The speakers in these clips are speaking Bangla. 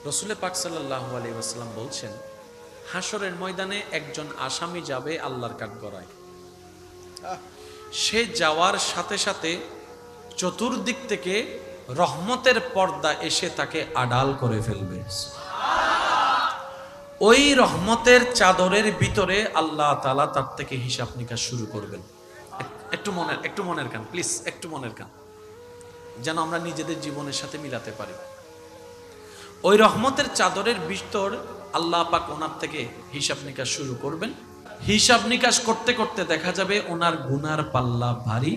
রাসূল পাক সাল্লাল্লাহু আলাইহি ওয়াসাল্লাম বলছেন, হাসরের ময়দানে একজন আসামি যাবে আল্লাহর কাঠগড়ায়। সে যাওয়ার সাথে সাথে চতুর্দিক থেকে রহমতের পর্দা এসে তাকে আড়াল করে ফেলবে। ওই রহমতের চাদরের ভিতরে আল্লাহ তাআলা তার থেকে হিসাব নিকাশ শুরু করবেন। একটু মনের কান প্লিজ, একটু মনের কান, যেন আমরা নিজেদের জীবনের সাথে মিলাতে পারি। ওই রহমতের চাদরের ভিতর আল্লাহ পাক ওনার থেকে হিসাব নিকাশ শুরু করবেন। হিসাব নিকাশ করতে করতে দেখা যাবে ওনার গুনার পাল্লা ভারী,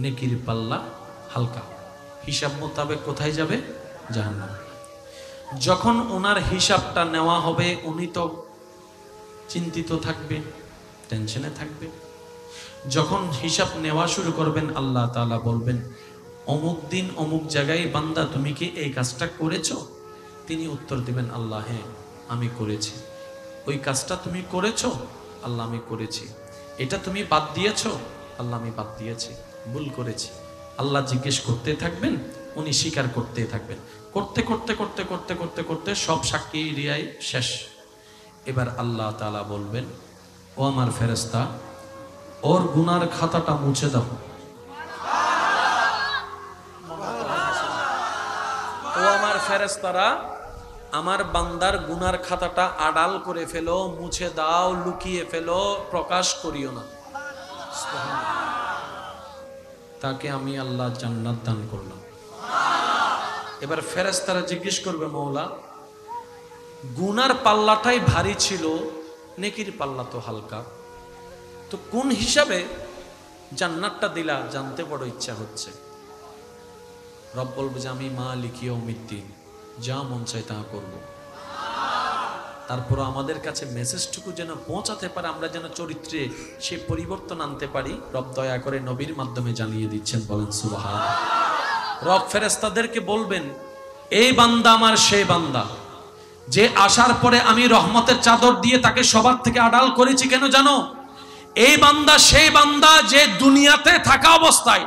নেকির পাল্লা হালকা। হিসাব মোতাবেক কোথায় যাবে? জাহান্নাম। যখন ওনার হিসাবটা নেওয়া হবে উনি তো চিন্তিত থাকবে, টেনশনে থাকবে। যখন হিসাব নেওয়া শুরু করবেন আল্লাহ তাআলা বলবেন, অমুক দিন অমুক জায়গায় বান্দা তুমি কি এই কাজটা করেছো? তিনি উত্তর দিবেন, আল্লাহ হ্যাঁ আমি করেছি। ওই কাজটা তুমি করেছো? আল্লাহ আমি করেছি। এটা তুমি বাদ দিয়েছো? আল্লাহ আমি বাদ দিয়েছি, ভুল করেছি। আল্লাহ জিজ্ঞেস করতে থাকবেন, উনি স্বীকার করতে থাকবেন। করতে করতে করতে করতে করতে করতে সব সাক্ষী রিয়াই শেষ। এবার আল্লাহ তাআলা বলবেন, ও আমার ফেরেশতা, ওর গুনার খাতাটা মুছে দাও। ও আমার ফেরেশতারা, আমার বান্দার গুনার খাতাটা আড়াল করে ফেলো, মুছে দাও, লুকিয়ে ফেলো, প্রকাশ করিও না। তাকে আমি আল্লাহ জান্নাত দান করলাম। এবার ফেরেশতারা জিজ্ঞেস করবে, মওলা গুনার পাল্লাটাই ভারী ছিল, নেকির পাল্লা তো হালকা, তো কোন হিসাবে জান্নাতটা দিলা জানতে বড় ইচ্ছা হচ্ছে। রব বলবে যে আমি মালিক ইয়াউমিদ্দিন, যা মন চাই তা করব। তারপর আমাদের কাছে মেসেজটুকু যেন পৌঁছাতে পারে, আমরা যেন চরিত্রে সেই পরিবর্তন আনতে পারি, রব দয়া করে নবীর মাধ্যমে জানিয়ে দিচ্ছেন। বলেন সুবহানাল্লাহ। রব ফেরেশতাদেরকে বলবেন, এই বান্দা আমার সেই বান্দা যে আসার পরে আমি রহমতের চাদর দিয়ে তাকে সবার থেকে আড়াল করেছি। কেন জানো? এই বান্দা সেই বান্দা যে দুনিয়াতে থাকা অবস্থায়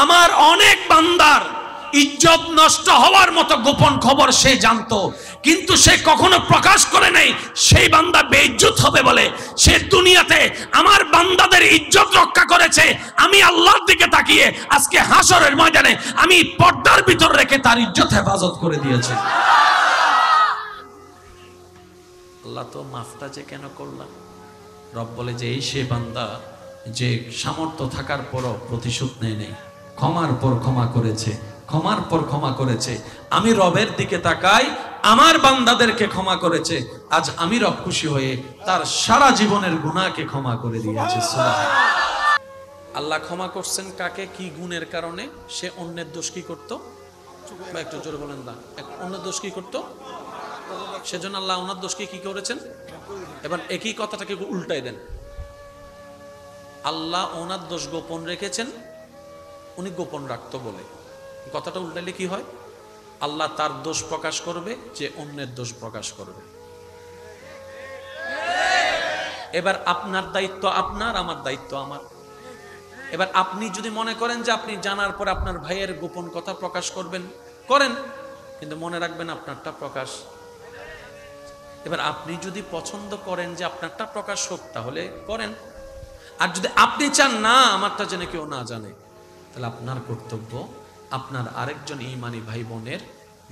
আমার অনেক বান্দার ইজ্জত নষ্ট হওয়ার মতো গোপন খবর সে জানতো, কিন্তু সে কখনো প্রকাশ করে নাই। সেই বান্দা বেইজ্জত হবে বলে সে দুনিয়াতে আমার বান্দাদের ইজ্জত রক্ষা করেছে। আমি আল্লাহর দিকে তাকিয়ে আজকে হাসরের ময়দানে আমি পর্দার ভিতর রেখে তার ইজ্জত হেফাজত করে দিয়েছি। আল্লাহ তো মাফটা যে কেন করলাম? রব বলে যে এই সে বান্দা যে সামর্থ্য থাকার পরও প্রতিশোধ নেয় নেই, ক্ষমার পর ক্ষমা করেছে, ক্ষমার পর ক্ষমা করেছে। আমি রবের দিকে তাকাই, আমার বান্দাদেরকে ক্ষমা করেছে। আজ আমি রব খুশি হয়ে তার সারা জীবনের গুনাহকে ক্ষমা করে দিয়েছে। আল্লাহ ক্ষমা করছেন কাকে? কি গুণের কারণে? সে অন্যের দোষ কি করতো? একটু জোরে বলেন না। অন্যের দোষ কি করতো? সেজন্য আল্লাহ ওনার দোষকে কি করেছেন? এবার একই কথাটাকে উল্টাই দেন। আল্লাহ ওনার দোষ গোপন রেখেছেন, উনি গোপন রাখতো বলে। কথাটা উল্টাইলে কি হয়? আল্লাহ তার দোষ প্রকাশ করবে, যে অন্যের দোষ প্রকাশ করবে। এবার আপনার দায়িত্ব আপনার, আমার দায়িত্ব আমার। এবার আপনি যদি মনে করেন যে আপনি জানার পর আপনার ভাইয়ের গোপন কথা প্রকাশ করবেন, করেন, কিন্তু মনে রাখবেন আপনারটা প্রকাশ। এবার আপনি যদি পছন্দ করেন যে আপনারটা প্রকাশ হোক, তাহলে করেন। আর যদি আপনি চান না আমারটা যেন কেউ না জানে, তাহলে আপনার কর্তব্য আপনার আরেকজন ঈমানি ভাই বোনের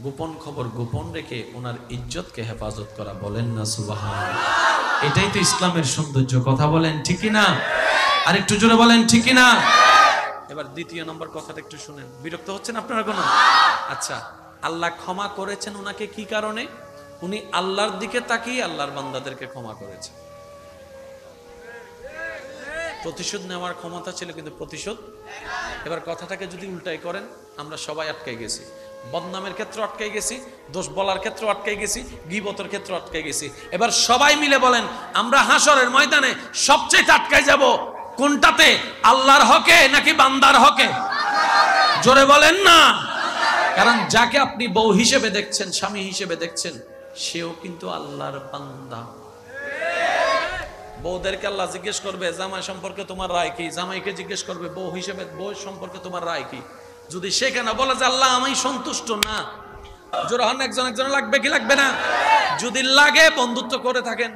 গোপন খবর গোপন রেখে ওনার ইজ্জতকে হেফাজত করা। বলেন না সুবহানাল্লাহ। এটাই তো ইসলামের সৌন্দর্য। কথা বলেন ঠিকই না? আর একটু জোরে বলেন ঠিকই না? এবার দ্বিতীয় নম্বর কথাটা একটু শুনেন। বিরক্ত হচ্ছেন আপনারা কোনো? আচ্ছা, আল্লাহ ক্ষমা করেছেন ওনাকে কি কারণে? উনি আল্লাহর দিকে তাকিয়ে আল্লাহর বান্দাদেরকে ক্ষমা করেছে। প্রতিশোধ নেওয়ার ক্ষমতা ছিল, কিন্তু প্রতিশোধ। এবার কথাটাকে যদি উল্টাই করেন, আমরা সবাই আটকে গেছি। বদনামের ক্ষেত্রে আটকে গেছি, দোষ বলার ক্ষেত্রে আটকে গেছি, গীবতের ক্ষেত্রে আটকে গেছি। এবার সবাই মিলে বলেন, আমরা হাসরের ময়দানে সবচেয়ে আটকাই যাব কোনটাতে? আল্লাহর হকে নাকি বান্দার হকে? জোরে বলেন না। কারণ যাকে আপনি বউ হিসেবে দেখছেন, স্বামী হিসেবে দেখছেন, সেও কিন্তু আল্লাহর বান্দা। বউদেরকে আল্লাহ জিজ্ঞেস করবে জামাই সম্পর্কে তোমার রায় কি, জামাইকে জিজ্ঞেস করবে বউ হিসেবে বউ সম্পর্কে তোমার রায় কি। যদি সেখানে বলে যে আল্লাহ আমি সন্তুষ্ট না, জোরে হন, একজন একজন লাগবে কি লাগবে না? যদি লাগে বন্ধুত্ব করে থাকেন,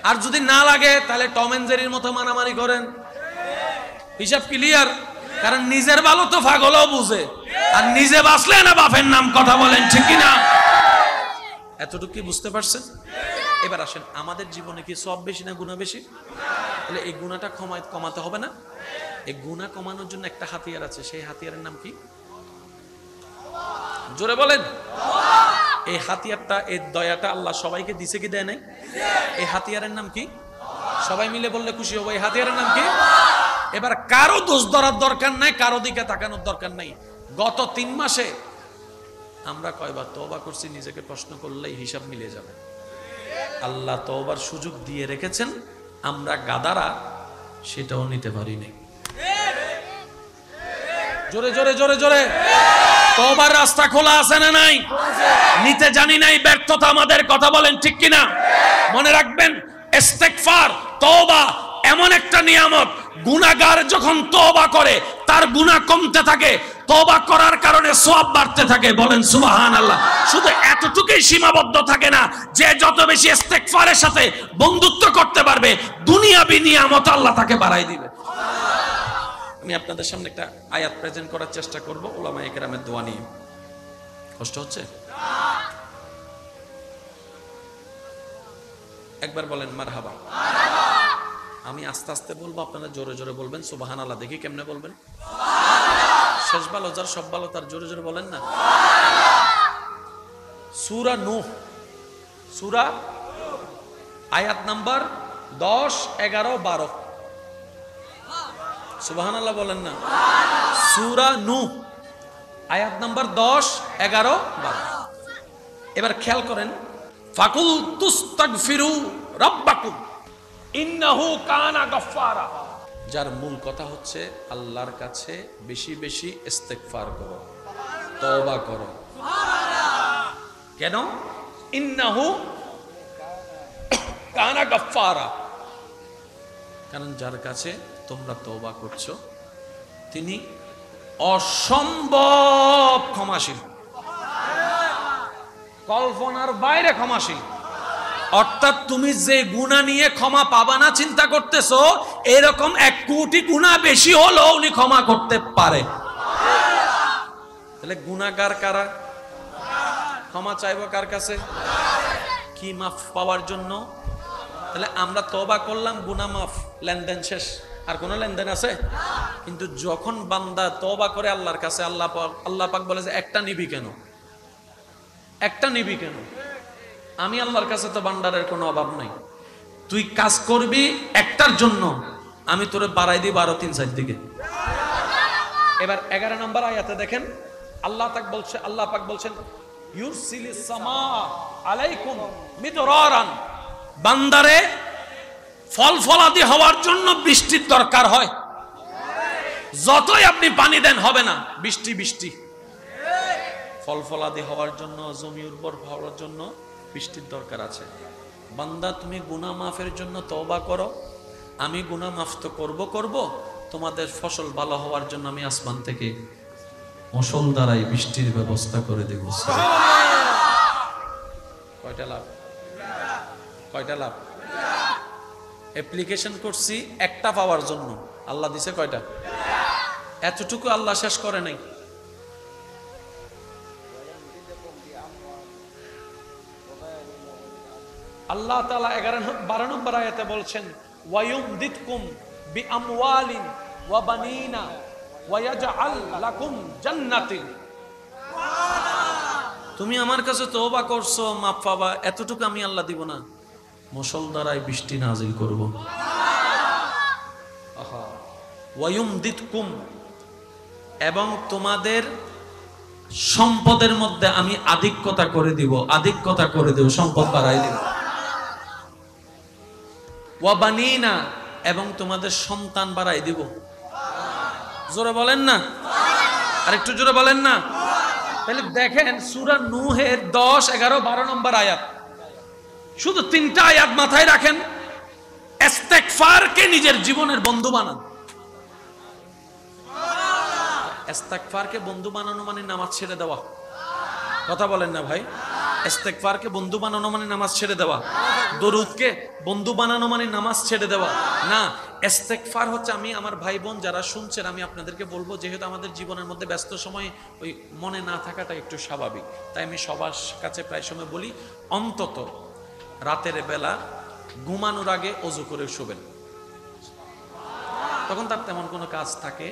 আর যদি না লাগে তাহলে টম এন্ড জেরির মতো মারামারি করেন। হিসাব ক্লিয়ার? কারণ নিজের ভালো তো পাগলও বুঝে, আর নিজে বাঁচলে না বাপের নাম, কথা বলেন ঠিক কিনা? এতটুকু কি বুঝতে পারছেন? এবার আসেন, আমাদের জীবনে কি সব বেশি না গুনাহ বেশি? তাহলে এই গুনাহটা কমাতে হবে না? এই গুনাহ কমানোর জন্য একটা হাতিয়ার আছে, সেই হাতিয়ারের নাম কি? জোরে বলেন। এই হাতিয়ারটা, এই দয়াটা আল্লাহ সবাইকে দিছে কি দেয় নাই? এই হাতিয়ারের নাম কি? সবাই মিলে বললে খুশি হবো। এই হাতিয়ারের নাম কি? এবার কারো দোষ ধরার দরকার নাই, কারো দিকে তাকানোর দরকার নাই। গত 3 মাসে আমরা কয়বার তওবা করছি, নিজেকে প্রশ্ন করলেই হিসাব মিলে যাবে। আল্লাহ তওবার সুযোগ দিয়ে রেখেছেন, আমরা গাদারা সেটাও নিতে পারি নাই। জোরে জোরে জোরে জোরে। তওবার রাস্তা খোলা আছে না নাই? নিতে জানি নাই, ব্যর্থতা আমাদের, কথা বলেন ঠিক কিনা? মনে রাখবেন, ইস্তেগফার, তওবা এমন একটা নিয়ামত, গুনাহগার যখন তওবা করে তার গুনাহ কমতে থাকে, তওবা করার কারণে সওয়াব বাড়তে থাকে। বলেন সুবহানাল্লাহ। শুধু এতটুকুই সীমাবদ্ধ থাকে না, যে যত বেশি ইস্তেগফারের সাথে বন্ধুত্ব করতে পারবে, দুনিয়াবি নিয়ামত আল্লাহ তাকে বাড়াই দিবে। আমি আপনাদের সামনে একটা আয়াত প্রেজেন্ট করার চেষ্টা করব উলামায়ে কেরামের দোয়া নিয়ে। কষ্ট হচ্ছে? একবার বলেন মারহাবা। আমি আস্তে আস্তে বলবো, আপনারা জোরে জোরে বলবেন সুবহানাল্লাহ। দেখি কেমনে বলবেন। শেষ ভালো যার, সব ভালো তার, জোরে জোরে বলেন না। সূরা নূহ, সূরা আয়াত নাম্বার 10, 11, 12। সুবহানাল্লাহ বলেন না। সূরা নূহ আয়াত নাম্বার 10, 11, 12। এবার খেয়াল করেন, ফাকুল তুস্তাগফিরু রাব্বাকুম ইন্নাহু কানা গাফফারা। যার মূল কথা হচ্ছে আল্লাহর কাছে বেশি বেশি ইস্তেগফার করো, তওবা করো। কেন? ইন্নাহু কানা গাফফারা। কারণ যার কাছে তোমরা তওবা করছো তিনি অসম্ভব ক্ষমাশীল, কল্পনার বাইরে ক্ষমাশীল। অর্থাৎ তুমি যে গুনাহ নিয়ে ক্ষমা পাবা না চিন্তা করতেছো, এরকম 1 কোটি গুনাহ বেশি হলো উনি ক্ষমা করতে পারে। তাহলে গুনাহগার কারা? ক্ষমা চাইবো কার কাছে? কি মাফ পাওয়ার জন্য? তাহলে আমরা তওবা করলাম, গুনাহ মাফ, লেনদেন শেষ, আর কোনো লেনদেন আছে? কিন্তু যখন বান্দা তওবা করে আল্লাহর কাছে, আল্লাহ পাক বলে যে একটা নিবি কেন? একটা নিবি কেন? আমি আল্লাহর কাছে তো ভান্ডারের কোনো অভাব নাই। তুই কাজ করবি একটার জন্য, আমি তোরে বাড়াই দিব আরো 3-4 দিকে। এবার 11 নম্বর আয়াতে দেখেন, আল্লাহ পাক বলছেন ইউরসিলিস সামা আলাইকুম মিদরারান। বান্দারে ফল ফলাদি হওয়ার জন্য বৃষ্টির দরকার হয়। যতই আপনি পানি দেন হবে না, বৃষ্টি বৃষ্টি। ফল ফলাদি হওয়ার জন্য, জমি উর্বর হওয়ার জন্য বৃষ্টির দরকার আছে। বান্দা তুমি গুনাহ মাফের জন্য তওবা করো, আমি গুনাহ মাফ তো করব, তোমাদের ফসল ভালো হওয়ার জন্য আমি আসমান থেকে মশল দ্বারাই বৃষ্টির ব্যবস্থা করে দেব। কয়টা লাভ? কয়টা লাভ? অ্যাপ্লিকেশন করছি একটা পাওয়ার জন্য, আল্লাহ দিছে কয়টা? এতটুকু আল্লাহ শেষ করে নাই। আল্লাহ তাআলা 12 নম্বর আয়াতে বলছেন ওয়ায়ুমদিদকুম বিআমওয়ালিন ওয়া বানিনা ওয়া ইয়াজআল লাকুম জান্নাতিন। তুমি আমার কাছে তওবা করছো, মাফ পাবা, এতটুকু আমি আল্লাহ দিব না, মুষলধারায় বৃষ্টি নাজিল করব। আহা, ওয়ায়ুমদিদকুম, এবং তোমাদের সম্পদের মধ্যে আমি আধিক্যতা করে দিব, সম্পদ বাড়াই দিব। ওয়া বানিনা, এবং তোমাদের সন্তান বাড়াই দিব। জোরে বলেন না, আর একটু জোরে বলেন না। তাহলে দেখেন সূরা নূহের 10, 11, 12 নম্বর আয়াত, শুধু 3টা আয়াত মাথায় রাখেন। ইস্তেগফারকে নিজের জীবনের বন্ধু বানান। ইস্তেগফারকে বন্ধু বানানো মানে নামাজ ছেড়ে দেওয়া। কথা বলেন না ভাই। ইস্তেগফারকে বন্ধু বানানো মানে নামাজ ছেড়ে দেওয়া, দরুদকে বন্ধু বানানো মানে নামাজ ছেড়ে দেওয়া না। ইস্তেগফার হচ্ছে, আমি আমার ভাই বোন যারা শুনছেন, আমি আপনাদেরকে বলবো, যেহেতু আমাদের জীবনের মধ্যে ব্যস্ত সময় ওই মনে না থাকাটা একটু স্বাভাবিক, তাই আমি সবার কাছে প্রায় সময় বলি, অন্তত রাতের বেলা ঘুমানোর আগে ওযু করে শুবেন। তখন তার তেমন কোনো কাজ থাকে,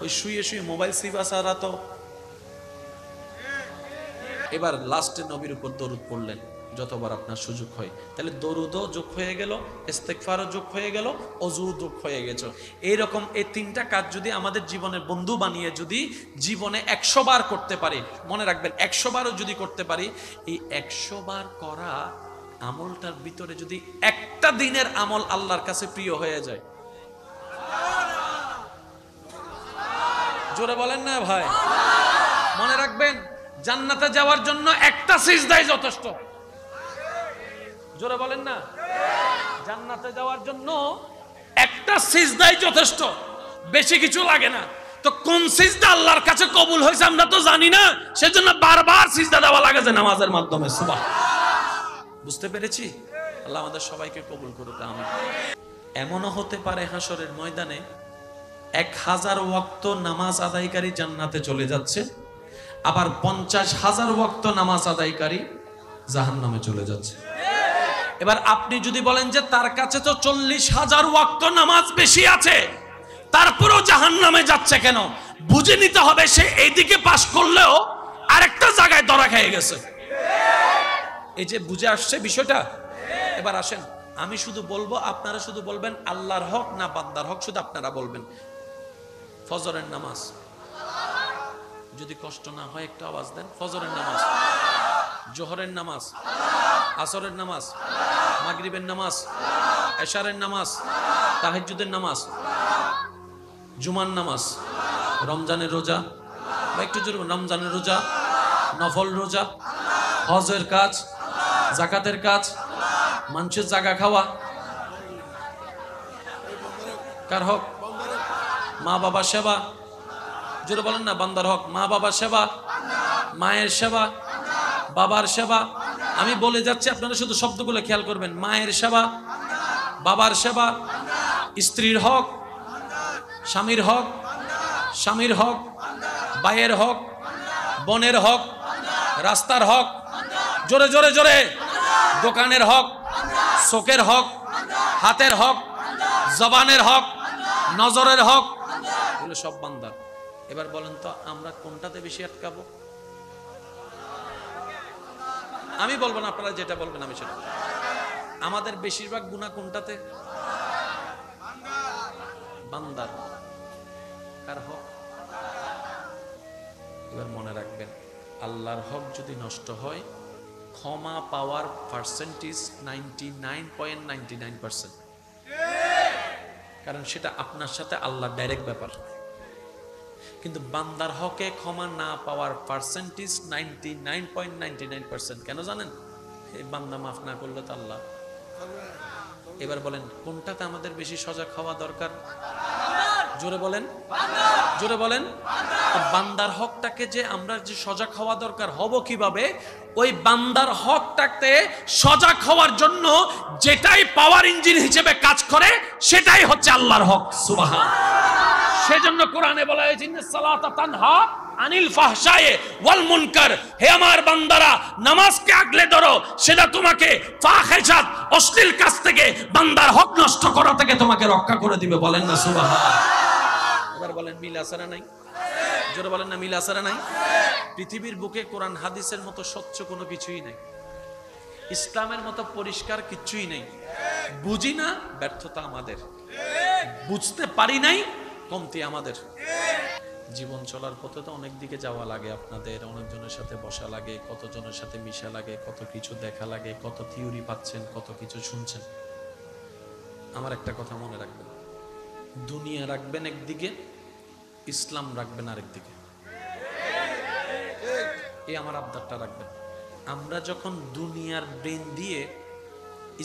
ওই শুয়ে শুয়ে মোবাইল সিবা ছাড়া তো। এবার লাস্টে নবীর উপর দরুদ পড়লেন যতবার আপনার সুযোগ হয়, তাহলে দরুদও যোগ হয়ে গেল, ইস্তেগফারও যোগ হয়ে গেল, ওযু যোগ হয়ে গেছে। এইরকম এই তিনটা কাজ যদি আমাদের জীবনের বন্ধু বানিয়ে যদি জীবনে 100 বার করতে পারি, মনে রাখবেন 100 বারও যদি করতে পারি, এই 100 বার করা আমলটার ভিতরে যদি একটা দিনের আমল আল্লাহর কাছে প্রিয় হয়ে যায়, জোরে বলেন না ভাই। মনে রাখবেন জান্নাতে যাওয়ার জন্য একটা সিজদাই যথেষ্ট। জোরে বলেন না, জান্নাতে যাওয়ার জন্য একটা সিজদাই যথেষ্ট, বেশি কিছু লাগে না। তো কোন সিজদা আল্লাহর কাছে কবুল হয়েছে আমরা তো জানি না, সেজন্য বারবার সিজদা দেওয়া লাগে যে নামাজের মাধ্যমে। সুবহানাল্লাহ, বুঝতে পেরেছি? আল্লাহ আমাদের সবাইকে কবুল করুক, আমিন। এমনও হতে পারে হাসরের ময়দানে 1000 ওয়াক্ত নামাজ আদায়কারী জান্নাতে চলে যাচ্ছে, আবার 50,000 ওয়াক্ত নামাজ আদায়কারী জাহান্নামে চলে যাচ্ছে। এবার আপনি যদি বলেন যে তার কাছে তো 40,000 ওয়াক্ত নামাজ বেশি আছে, তারপরেও জাহান্নামে যাচ্ছে কেন, বুঝে নিতে হবে সে এইদিকে পাস করলেও আরেকটা জায়গায় ধরা খেয়ে গেছে। এই যে বুঝে আসছে বিষয়টা। এবার আসেন, আমি শুধু বলবো, আপনারা শুধু বলবেন আল্লাহর হক না বান্দার হক, শুধু আপনারা বলবেন। ফজরের নামাজ, যদি কষ্ট না হয় একটু আওয়াজ দেন। ফজরের নামাজ, জোহরের নামাজ, আসরের নামাজ, মাগরিবের নামাজ, এশারের নামাজ, তাহাজ্জুদের নামাজ, জুমার নামাজ, রমজানের রোজা, বা একটু জোরে রমজানের রোজা, নফল রোজা, হজের কাজ, যাকাতের কাজ, মানুষের জায়গা খাওয়া, কার হক? মা বাবার সেবা, জোরে বলেন না, বান্দার হক। মা বাবার সেবা, মায়ের সেবা, বাবার সেবা। আমি বলে যাচ্ছি, আপনারা শুধু শব্দগুলো খেয়াল করবেন। মায়ের সেবা, বাবার সেবা, স্ত্রীর হক, স্বামীর হক, স্বামীর হক, ভাইয়ের হক, বোনের হক, রাস্তার হক, জোরে জোরে জোরে, দোকানের হক, চোখের হক, হাতের হক, জবানের হক, নজরের হক, এগুলো সব বান্দার। এবার বলেন তো আমরা কোনটাতে বেশি আটকাবো? আমি বলবো না, আপনারা যেটা বলবেন আমি সেটা। আমাদের বেশিরভাগ গুনাহ কোনটাতে? বান্দার। কার হক? এবার মনে রাখবেন, আল্লাহর হক যদি নষ্ট হয়, ক্ষমা পাওয়ার পার্সেন্টেজ 99.99%, কারণ সেটা আপনার সাথে আল্লাহর ডাইরেক্ট ব্যাপার। কিন্তু বান্দার হকে ক্ষমা না পাওয়ার পার্সেন্টেজ 99.99%। কেন জানেন? এই বান্দা মাফ না করলে তো আল্লাহ। এবার বলেন কোনটাতে আমাদের বেশি সজাগ হওয়া দরকার? জোরে বলেন, জোরে বলেন। বান্দার হকটাকে যে আমরা যে সজাগ হওয়া দরকার, হব কিভাবে? ওই বান্দার হকটাকে সজাগ হওয়ার জন্য যেটাই পাওয়ার ইঞ্জিন হিসেবে কাজ করে সেটাই হচ্ছে আল্লাহর হক। সুবহানাল্লাহ। সেজন্য কোরআনে বলা হয়েছে ইন্নাস সালাতা তানহা আনিল ফাহশায়ে ওয়াল মুনকার। হে আমার বান্দারা, নামাজকে আগলে ধরো, সেটা তোমাকে ফাহিশাত, অশ্লীল কাজ থেকে, বান্দার হক নষ্ট করা থেকে তোমাকে রক্ষা করে দিবে। বলেন না সুবহানাল্লাহ। এবার বলেন মিল আছে না নাই? জোরে বলেন না, মিল আছে না নাই? পৃথিবীর বুকে কোরআন হাদিসের মতো স্বচ্ছ কোনো কিছুই নাই, ইসলামের মতো পরিষ্কার কিছুই নেই। বুঝি না, ব্যর্থতা আমাদের। বুঝতে পারি নাই, কমতি আমাদের। জীবন চলার পথে তো অনেক দিকে যাওয়া লাগে, আপনাদের অনেকজনের সাথে বসা লাগে, কতজনের সাথে মিশা লাগে, কত কিছু দেখা লাগে, কত থিওরি পাচ্ছেন, কত কিছু শুনছেন। আমার একটা কথা মনে রাখবেন, দুনিয়া রাখবেন একদিকে, ইসলাম রাখবেন আরেকদিকে। এই আমার আবদারটা রাখবেন। আমরা যখন দুনিয়ার ব্রেন দিয়ে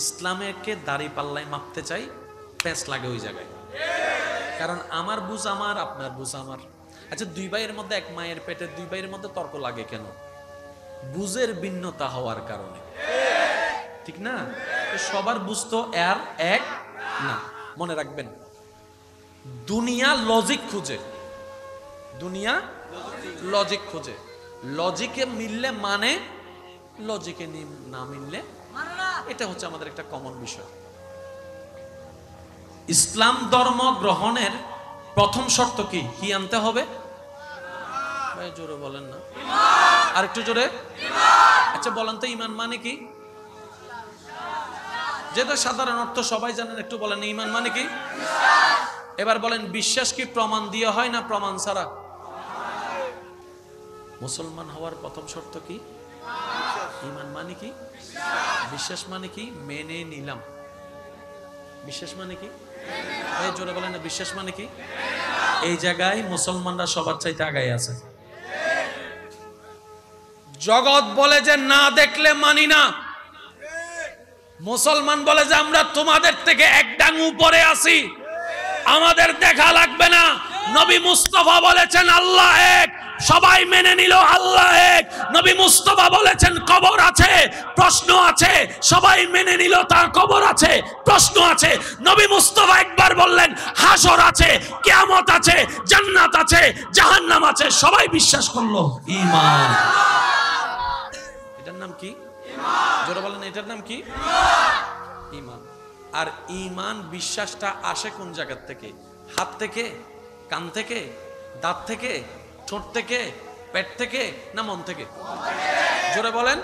ইসলামকে দাড়ি পাল্লায় মাপতে চাই, প্যাঁচ লাগে ওই জায়গায়। কারণ আমার বুঝ আমার, আপনার বুঝ আমার। আচ্ছা, দুই ভাইয়ের মধ্যে, এক মায়ের পেটে দুই ভাইয়ের মধ্যে তর্ক লাগে কেন? বুঝের ভিন্নতা হওয়ার কারণে, ঠিক না? সবার বুঝ তো আর এক না। মনে রাখবেন, দুনিয়া লজিক খুঁজে, দুনিয়া লজিক খুঁজে, লজিকে মিললে মানে, লজিকে না মিললে, এটা হচ্ছে আমাদের একটা কমন বিষয়। ইসলাম ধর্ম গ্রহণের প্রথম শর্ত কি? কি আনতে হবে? ভাই জোরে বলেন না, আর একটু জোরে। আচ্ছা বলেন তো, ঈমান মানে কি? যেটা সাধারণ অর্থ সবাই জানেন, একটু বলেন ঈমান মানে কি? এবার বলেন, বিশ্বাস কি প্রমাণ দিয়ে হয় না প্রমাণ ছাড়া? মুসলমান হওয়ার প্রথম শর্ত কি? ঈমান মানে কি? বিশ্বাস মানে কি? মেনে নিলাম। বিশ্বাস মানে কি? এই জোরে বলেন না, বিশ্বাস মানে কি? এই জায়গায় মুসলমানরা সবার চাইতে আগায় আছে। জগৎ বলে যে না দেখলে মানি না, মুসলমান বলে যে আমরা তোমাদের থেকে এক ডাং উপরে আছি, আমাদের দেখা লাগবে না। নবী মুস্তাফা বলেছেন আল্লাহ এক, সবাই মেনে নিল আল্লাহ এক। নবী মুস্তাফা বলেছেন কবর আছে, প্রশ্ন আছে, সবাই মেনে নিল তার কবর আছে, প্রশ্ন আছে। নবী মুস্তাফা একবার বললেন হাসর আছে, কিয়ামত আছে, জান্নাত আছে, জাহান্নাম আছে, সবাই বিশ্বাস করলো। ঈমান, এটার নাম কি? জোরে বলেন, এটার নাম কি? ঈমান। আর ঈমান বিশ্বাসটা আসে কোন জায়গা থেকে? হাত থেকে, কান থেকে, দাঁত থেকে, ঠোঁট থেকে, পেট থেকে, না মন থেকে? জোরে বলেন,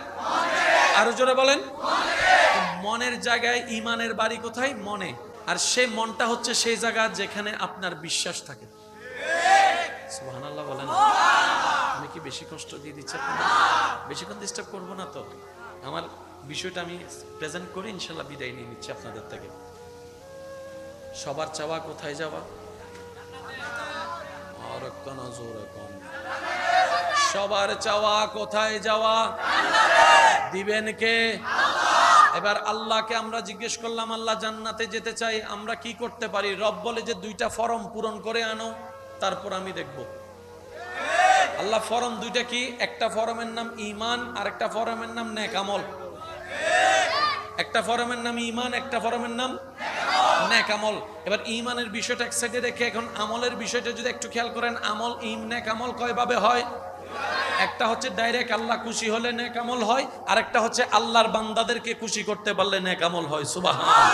আরো জোরে বলেন। মনের জায়গায় ঈমানের বাড়ি কোথায়? মনে। আর সেই মনটা হচ্ছে সেই জায়গা যেখানে আপনার বিশ্বাস থাকে। সুবহানাল্লাহ বলেন। আমি কি বেশি কষ্ট দিয়ে দিচ্ছি? বেশিক্ষণ ডিস্টার্ব করবো না তো? আমার বিষয়টা আমি প্রেজেন্ট করে ইনশাল্লাহ বিদায় নিয়ে নিচ্ছি আপনাদের থেকে। সবার চাওয়া কোথায় যাওয়া? সবার চাওয়া কোথায় যাওয়া? দিবেন কে? এবার আল্লাহকে আমরা জিজ্ঞেস করলাম, আল্লাহ জান্নাতে যেতে চাই, আমরা কি করতে পারি? রব বলে যে 2টা ফরম পূরণ করে আনো, তারপর আমি দেখব। আল্লাহ ফরম 2টা কি? একটা ফরমের নাম ঈমান, আর একটা ফরমের নাম নেক আমল। একটা ফরমের নাম ঈমান, একটা ফরমের নাম নেক আমল। এবার ঈমানের বিষয়টা এক সাইডে রেখে এখন আমলের বিষয়টা যদি একটু খেয়াল করেন, আমল নেক আমল কয়ভাবে হয়? একটা হচ্ছে ডাইরেক্ট আল্লাহ খুশি হলে নেক আমল হয়, আর একটা হচ্ছে আল্লাহর বান্দাদেরকে খুশি করতে পারলে নেক আমল হয়। সুবহানাল্লাহ।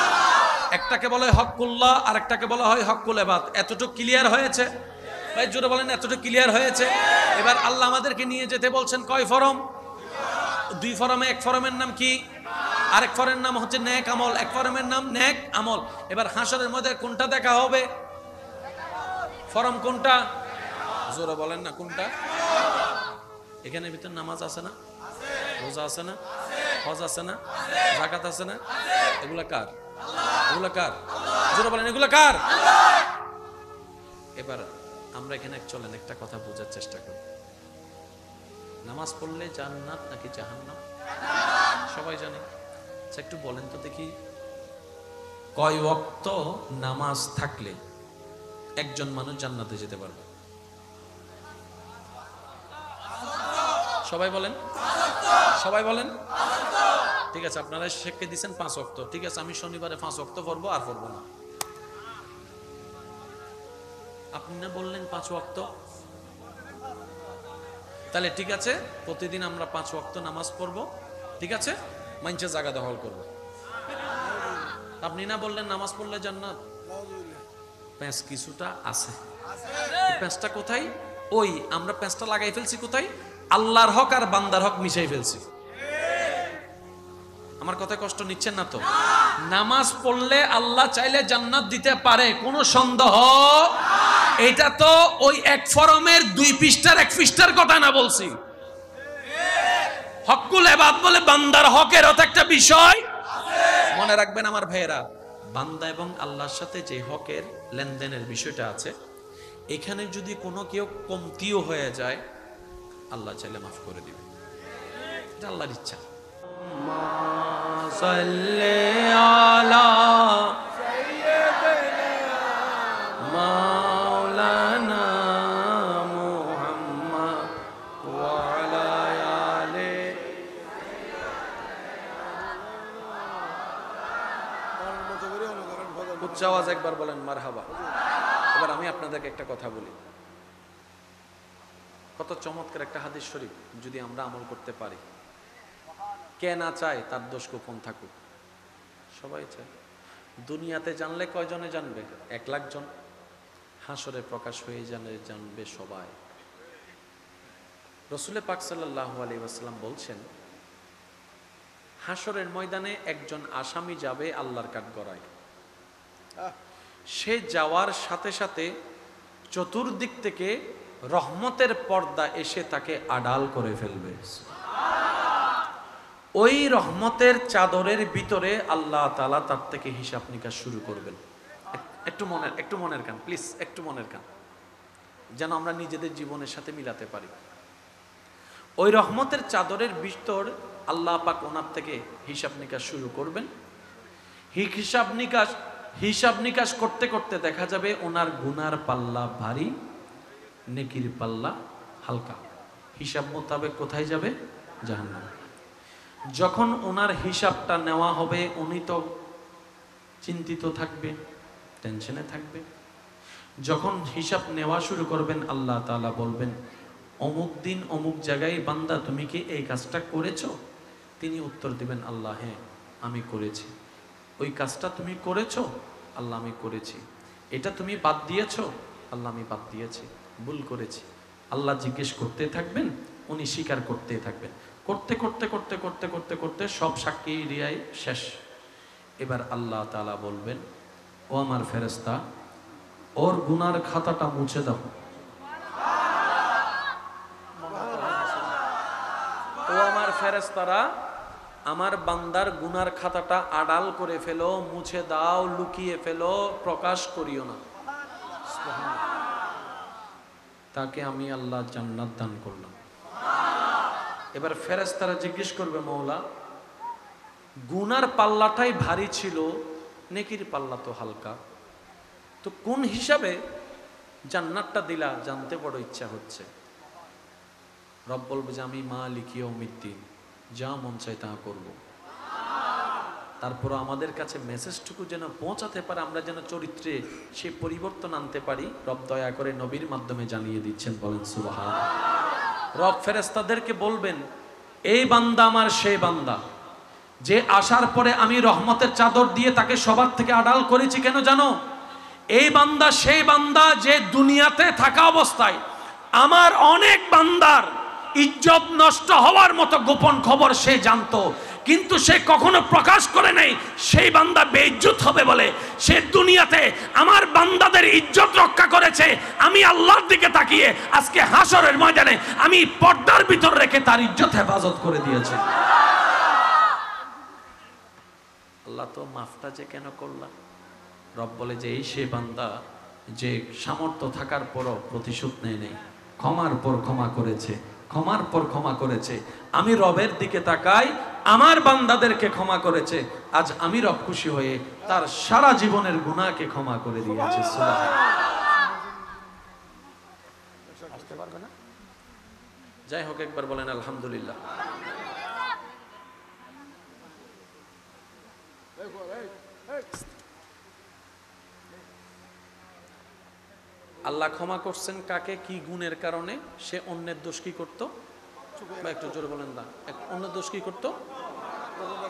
একটাকে বলা হয় হক্কুল্লাহ, আর একটাকে বলা হয় হক্কুল ইবাদ। এতটুকু ক্লিয়ার হয়েছে? ভাই জোরে বলেন, এতটুকু ক্লিয়ার হয়েছে? এবার আল্লাহ আমাদেরকে নিয়ে যেতে বলছেন কয় ফরম? 2 ফরমে। এক ফরমের নাম কি? আরেক ফরমের নাম হচ্ছে নেক আমল, এক ফরমের নাম নেক আমল। এবার হাসরের মধ্যে কোনটা দেখা হবে? ফরম কোনটা? জোরে বলেন না, কোনটা? এখানে ভিতর নামাজ আছে না? রোজা আছে না? হজ আছে না? যাকাত আছে না? এগুলা কার? এগুলা কার? জোরে বলেন, এগুলা কার? এবার আমরা এখানে চলেন একটা কথা বোঝার চেষ্টা করি। নামাজ পড়লে জান্নাত নাকি জাহান্নাম? সবাই জানে। আচ্ছা একটু বলেন তো দেখি, কয় ওয়াক্ত নামাজ থাকলে একজন মানুষ জান্নাতে যেতে পারবে? সবাই বলেন, সবাই বলেন। ঠিক আছে, আপনারা শেখকে দিচ্ছেন 5 ওয়াক্ত। ঠিক আছে, আমি শনিবারে 5 ওয়াক্ত পড়বো, আর পড়বো না। আপনি না বললেন 5 ওয়াক্ত, তাহলে ঠিক আছে, প্রতিদিন আমরা 5 ওয়াক্ত নামাজ পড়বো। ঠিক আছে, মানুষের জায়গা দখল করবো। আপনি না বললেন নামাজ পড়লে জান্নাত? প্যাঁচ কিছুটা আছে। প্যাঁচটা কোথায়? ওই আমরা প্যাঁচটা লাগাই ফেলছি কোথায়? আল্লাহর হক আর বান্দার হক মিশাই ফেলছি। আমার কথায় কষ্ট নিচ্ছেন না তো? নামাজ পড়লে আল্লাহ চাইলে জান্নাত দিতে পারে, কোনো সন্দেহ। এটা তো ওই এক ফরমের 2 পৃষ্ঠার 1 পৃষ্ঠার কথা না বলছি। হকুল ইবাদ বলে বান্দার হকের অত একটা বিষয় মনে রাখবেন আমার ভাইয়েরা। বান্দা এবং আল্লাহর সাথে যে হকের লেনদেনের বিষয়টা আছে, এখানে যদি কোনো কেউ কমতিও হয়ে যায়, আল্লাহ চাইলে মাফ করে দিবে। এটা আল্লাহর ইচ্ছা। সাল্লি আলা মাওলানা মুহাম্মদ ওয়া আলা আলি উচ্চ আওয়াজ একবার বলেন মারহাবা। এবার আমি আপনাদেরকে একটা কথা বলি, কত চমৎকার একটা হাদিস শরীফ, যদি আমরা আমল করতে পারি। কে না চায় তার দোষ গোপন থাকুক? সবাই চায়। দুনিয়াতে জানলে কয়জনে জানবে? 1 লাখ জন। হাসরে প্রকাশ হয়ে জানবে সবাই। রসুল পাক সাল্লাল্লাহু আলাইহি ওয়াসাল্লাম বলছেন, হাসরের ময়দানে একজন আসামি যাবে আল্লাহর কাঠগড়ায়। সে যাওয়ার সাথে সাথে চতুর্দিক থেকে রহমতের পর্দা এসে তাকে আড়াল করে ফেলবে। ওই রহমতের চাদরের ভিতরে আল্লাহ তাআলা তার থেকে হিসাব নিকাশ শুরু করবেন। একটু মনের কান প্লিজ, একটু মনের কান, যেন আমরা নিজেদের জীবনের সাথে মিলাতে পারি। ওই রহমতের চাদরের ভিতর আল্লাহ পাক ওনার থেকে হিসাব নিকাশ শুরু করবেন। হিসাব নিকাশ করতে করতে দেখা যাবে ওনার গুনার পাল্লা ভারী, নেকির পাল্লা হালকা। হিসাব মোতাবেক কোথায় যাবে? জাহান্নাম। যখন ওনার হিসাবটা নেওয়া হবে, উনি তো চিন্তিত থাকবে, টেনশনে থাকবে। যখন হিসাব নেওয়া শুরু করবেন, আল্লাহ তাআলা বলবেন, অমুক দিন অমুক জায়গায় বান্দা তুমি কি এই কাজটা করেছো? তিনি উত্তর দিবেন, আল্লাহ হ্যাঁ আমি করেছি। ওই কাজটা তুমি করেছো? আল্লাহ আমি করেছি। এটা তুমি বাদ দিয়েছো? আল্লাহ আমি বাদ দিয়েছি, ভুল করেছি। আল্লাহ জিজ্ঞেস করতে থাকবেন, উনি স্বীকার করতে থাকবেন। করতে করতে করতে করতে করতে করতে সব সাক্ষী রিয়ায় শেষ। এবার আল্লাহ তাআলা বলবেন, ও আমার ফেরেশতা, ওর গুনার খাতাটা মুছে দাও। ও আমার ফেরেশতারা, আমার বান্দার গুনার খাতাটা আড়াল করে ফেলো, মুছে দাও, লুকিয়ে ফেলো, প্রকাশ করিও না। তাকে আমি আল্লাহ জান্নাত দান করলাম। এবার ফেরেশতারা জিজ্ঞেস করবে, মওলা গুনার পাল্লাটাই ভারী ছিল, নেকির পাল্লা তো হালকা, তো কোন হিসাবে জান্নাতটা দিলা? জানতে বড় ইচ্ছা হচ্ছে। রব বলবে যে আমি মালিক ইয়াউমিদ্দিন, যা মন চাই তা করব। তারপর আমাদের কাছে মেসেজটুকু যেন পৌঁছাতে পারে, আমরা যেন চরিত্রে সে পরিবর্তন আনতে পারি, রব দয়া করে নবীর মাধ্যমে জানিয়ে দিচ্ছেন। বলেন সুবহানাল্লাহ। রব ফেরেশতাদেরকে বলবেন, এই বান্দা আমার সেই বান্দা যে আসার পরে আমি রহমতের চাদর দিয়ে তাকে সবার থেকে আড়াল করেছি। কেন জানো? এই বান্দা সেই বান্দা যে দুনিয়াতে থাকা অবস্থায় আমার অনেক বান্দার ইজ্জত নষ্ট হওয়ার মতো গোপন খবর সে জানতো, কিন্তু সে কখনো প্রকাশ করে নাই। সেই বান্দা বেইজ্জত হবে বলে সে দুনিয়াতে আমার বান্দাদের ইজ্জত রক্ষা করেছে। আমি আল্লাহর দিকে তাকিয়ে আজকে হাসরের ময়দানে আমি পর্দার ভিতর রেখে তার ইজ্জত হেফাজত করে দিয়েছি। আল্লাহ তো মাফটা যে কেন করলাম? রব বলে যে এই সে বান্দা যে সামর্থ্য থাকার পরও প্রতিশোধ নেয় নেই, ক্ষমার পর ক্ষমা করেছে, ক্ষমার পর ক্ষমা করেছে। আমি রবের দিকে তাকাই, আমার বান্দাদেরকে ক্ষমা করেছে। আজ আমি রব খুশি হয়ে তার সারা জীবনের গুনাহকে ক্ষমা করে দিয়েছে। আসতে পারবে না? যাই হোক, একবার বলেন আলহামদুলিল্লাহ। আল্লাহ ক্ষমা করছেন কাকে, কি গুণের কারণে? সে অন্যের দোষ কি করতো? একটু জোরে বলেন না। অন্যের দোষ কি করতো?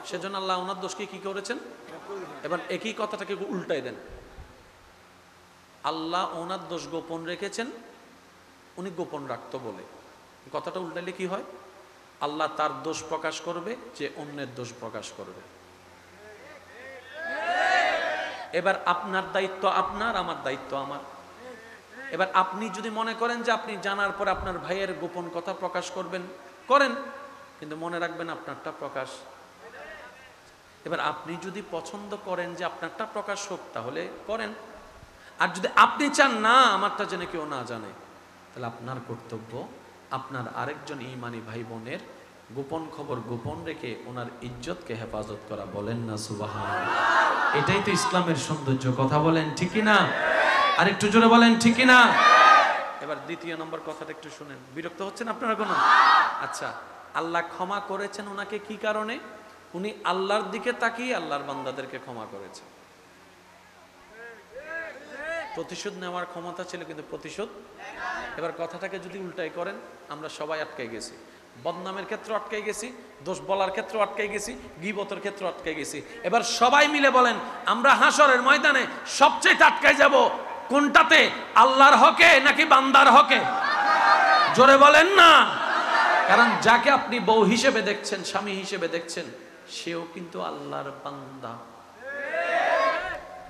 সেজন্য আল্লাহ ওনার দোষকে কি করেছেন? এবার একই কথাটাকে উল্টাই দেন। আল্লাহ ওনার দোষ গোপন রেখেছেন, উনি গোপন রাখতো বলে। কথাটা উল্টাইলে কি হয়? আল্লাহ তার দোষ প্রকাশ করবে, যে অন্যের দোষ প্রকাশ করবে। এবার আপনার দায়িত্ব আপনার, আমার দায়িত্ব আমার। এবার আপনি যদি মনে করেন যে আপনি জানার পর আপনার ভাইয়ের গোপন কথা প্রকাশ করবেন, করেন, কিন্তু মনে রাখবেন আপনারটা প্রকাশ। এবার আপনি যদি পছন্দ করেন যে আপনারটা প্রকাশ হোক, তাহলে করেন। আর যদি আপনি চান না আমারটা যেন কেউ না জানে, তাহলে আপনার কর্তব্য আপনার আরেকজন ঈমানি ভাই বোনের গোপন খবর গোপন রেখে ওনার ইজ্জতকে হেফাজত করা। বলেন না সুবহানাল্লাহ। এটাই তো ইসলামের সৌন্দর্য। কথা বলেন ঠিকই না? আর একটু জোরে বলেন ঠিকই না? এবার দ্বিতীয় নম্বর কথাটা একটু শুনেন। বিরক্ত হচ্ছেন আপনারা কোনো? আচ্ছা, আল্লাহ ক্ষমা করেছেন ওনাকে কি কারণে? উনি আল্লাহর দিকে তাকিয়ে আল্লাহর বান্দাদেরকে ক্ষমা করেছে। প্রতিশোধ নেওয়ার ক্ষমতা ছিল, কিন্তু প্রতিশোধ। এবার কথাটাকে যদি উল্টাই করেন, আমরা সবাই আটকে গেছি। বদনামের ক্ষেত্রে আটকে গেছি, দোষ বলার ক্ষেত্রে আটকে গেছি, গীবতের ক্ষেত্রে আটকে গেছি। এবার সবাই মিলে বলেন, আমরা হাসরের ময়দানে সবচেয়ে আটকায় যাব কোনটাতে? আল্লাহর হকে নাকি বান্দার হকে? জোরে বলেন না। কারণ যাকে আপনি বউ হিসেবে দেখছেন, স্বামী হিসেবে দেখছেন, সেও কিন্তু আল্লাহর বান্দা।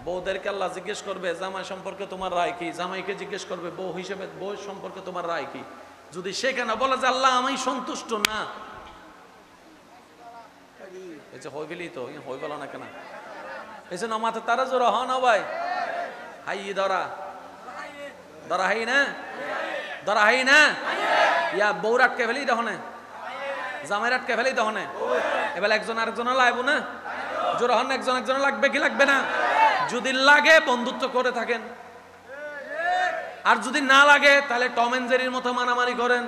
বউদেরকে আল্লাহ জিজ্ঞেস করবে জামাই সম্পর্কে তোমার রায় কি, জামাইকে জিজ্ঞেস করবে বউ হিসেবে বউ সম্পর্কে তোমার রায় কি। যদি সেখানে বলে যে আল্লাহ আমি সন্তুষ্ট না, এই যে হয়ে গেলি তো হয়ে গেল না কেন, এই যে নমাতে তারা জোর হ না ভাই, হাই ধরা ধরা হাই না, ধরা হাই না, ইয়া বউ আটকে ফেলি দহনে, জামাই আটকে ফেলি দহনে। এবার একজন আরেকজন লাগবো না, জোর হন একজন একজন লাগবে কি লাগবে না? যদি লাগে বন্ধুত্ব করে থাকেন, আর যদি না লাগে তাহলে টম এন্ড জেরির মতো মারামারি করেন।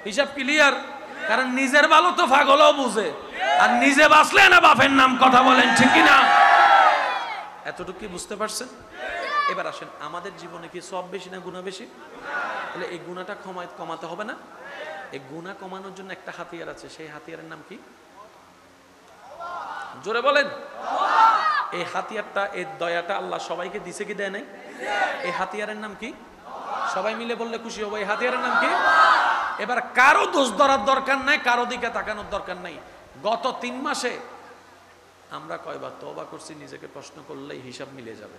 হিসাব ক্লিয়ার? কারণ নিজের ভালো তো পাগলও বুঝে, আর নিজে বাঁচলে না বাপের নাম, কথা বলেন ঠিক কিনা? এতটুকু কি বুঝতে পারছেন? এবার আসেন, আমাদের জীবনে কি সব বেশি না গুনাহ বেশি? তাহলে এই গুনাহটা কমাতে হবে না? এই গুনাহ কমানোর জন্য একটা হাতিয়ার আছে, সেই হাতিয়ারের নাম কি? জোরে বলেন। এই হাতিয়ারটা, এই দয়াটা আল্লাহ সবাইকে দিছে কি দেয় নাই? এই হাতিয়ারের নাম কি? সবাই মিলে বললে খুশি হবো। এই হাতিয়ারের নাম কি? এবার কারো দোষ ধরার দরকার নাই, কারো দিকে তাকানোর দরকার নাই। গত 3 মাসে আমরা কয়বার তওবা করছি, নিজেকে প্রশ্ন করলেই হিসাব মিলে যাবে।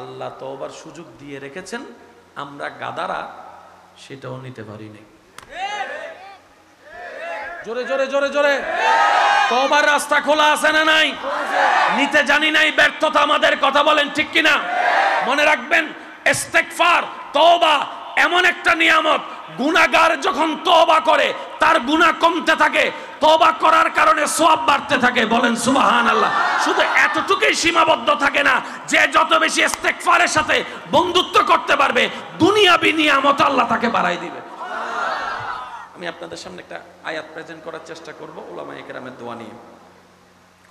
আল্লাহ তওবার সুযোগ দিয়ে রেখেছেন, আমরা গাদারা সেটাও নিতে পারি নাই। জোরে জোরে জোরে জোরে। তওবার রাস্তা খোলা আছে না নাই? নিতে জানি নাই, ব্যর্থতা আমাদের, কথা বলেন ঠিক কিনা? মনে রাখবেন, ইস্তেগফার, তওবা এমন একটা নিয়ামত, গুনাহগার যখন তওবা করে তার গুনাহ কমতে থাকে, তওবা করার কারণে সওয়াব বাড়তে থাকে। বলেন সুবহানাল্লাহ। শুধু এতটুকুই সীমাবদ্ধ থাকে না, যে যত বেশি ইস্তেগফারের সাথে বন্ধুত্ব করতে পারবে, দুনিয়াবি নিয়ামত আল্লাহ তাকে বাড়াই দিবে। আমি আপনাদের সামনে একটা আয়াত প্রেজেন্ট করার চেষ্টা করব উলামায়ে কেরামের দোয়া নিয়ে।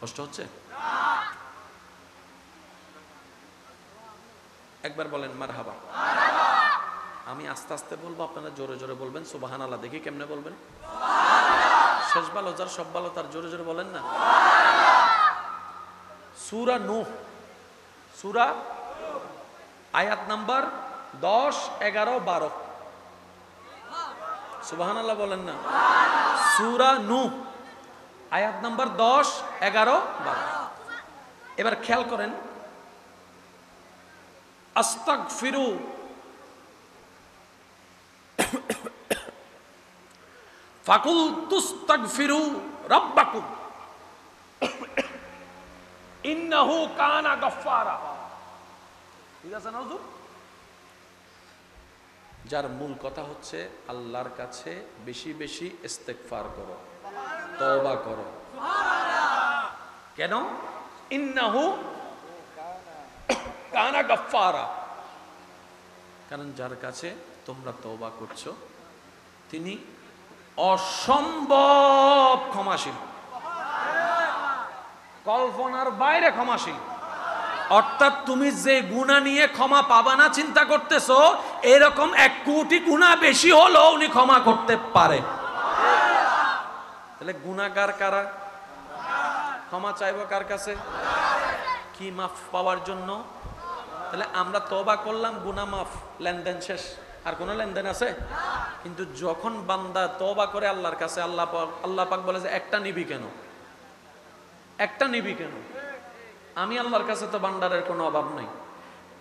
কষ্ট হচ্ছে? একবার বলেন মারহাবা। আমি আস্তে আস্তে বলবো, আপনারা জোরে জোরে বলবেন সুবহানাল্লাহ। দেখি কেমনে বলবেন। শেষ ভালো যার, সব ভালো তার, জোরে জোরে বলেন না। সূরা নূহ, সূরা আয়াত নাম্বার 10, 11, 12। সুবহানাল্লাহ বলেন না। সূরা নূহ আয়াত নাম্বার 10, 11, 12। এবার খেয়াল করেন, আস্তাগফিরু ফাকুলতুস্তাগফিরু রাব্বাকুম ইন্নাহু কানা গাফফারা। ঠিক আছে না হুজুর? যার মূল কথা হচ্ছে আল্লাহর কাছে বেশি বেশি ইস্তেগফার করো, তওবা করো। কেন? ইন্নাহু কানা গাফফারা। কারণ যার কাছে তোমরা তওবা করছো তিনি অসম্ভব ক্ষমাশীল, কল্পনার বাইরে ক্ষমাশীল। অর্থাৎ তুমি যে গুনাহ নিয়ে ক্ষমা পাবা না চিন্তা করতেছো, এরকম 1 কোটি গুনাহ বেশি হলো উনি ক্ষমা করতে পারে। তাহলে গুনাহগার কারা? ক্ষমা চাইবো কার কাছে? কি মাফ পাওয়ার জন্য? তাহলে আমরা তওবা করলাম, গুনাহ মাফ, লেনদেন শেষ, আর কোনো লেনদেন আছে? কিন্তু যখন বান্দা তওবা করে আল্লাহর কাছে, আল্লাহ পাক বলে যে একটা নিবি কেন, একটা নিবি কেন? আমি আল্লাহর কাছে তো ভান্ডারের কোনো অভাব নাই,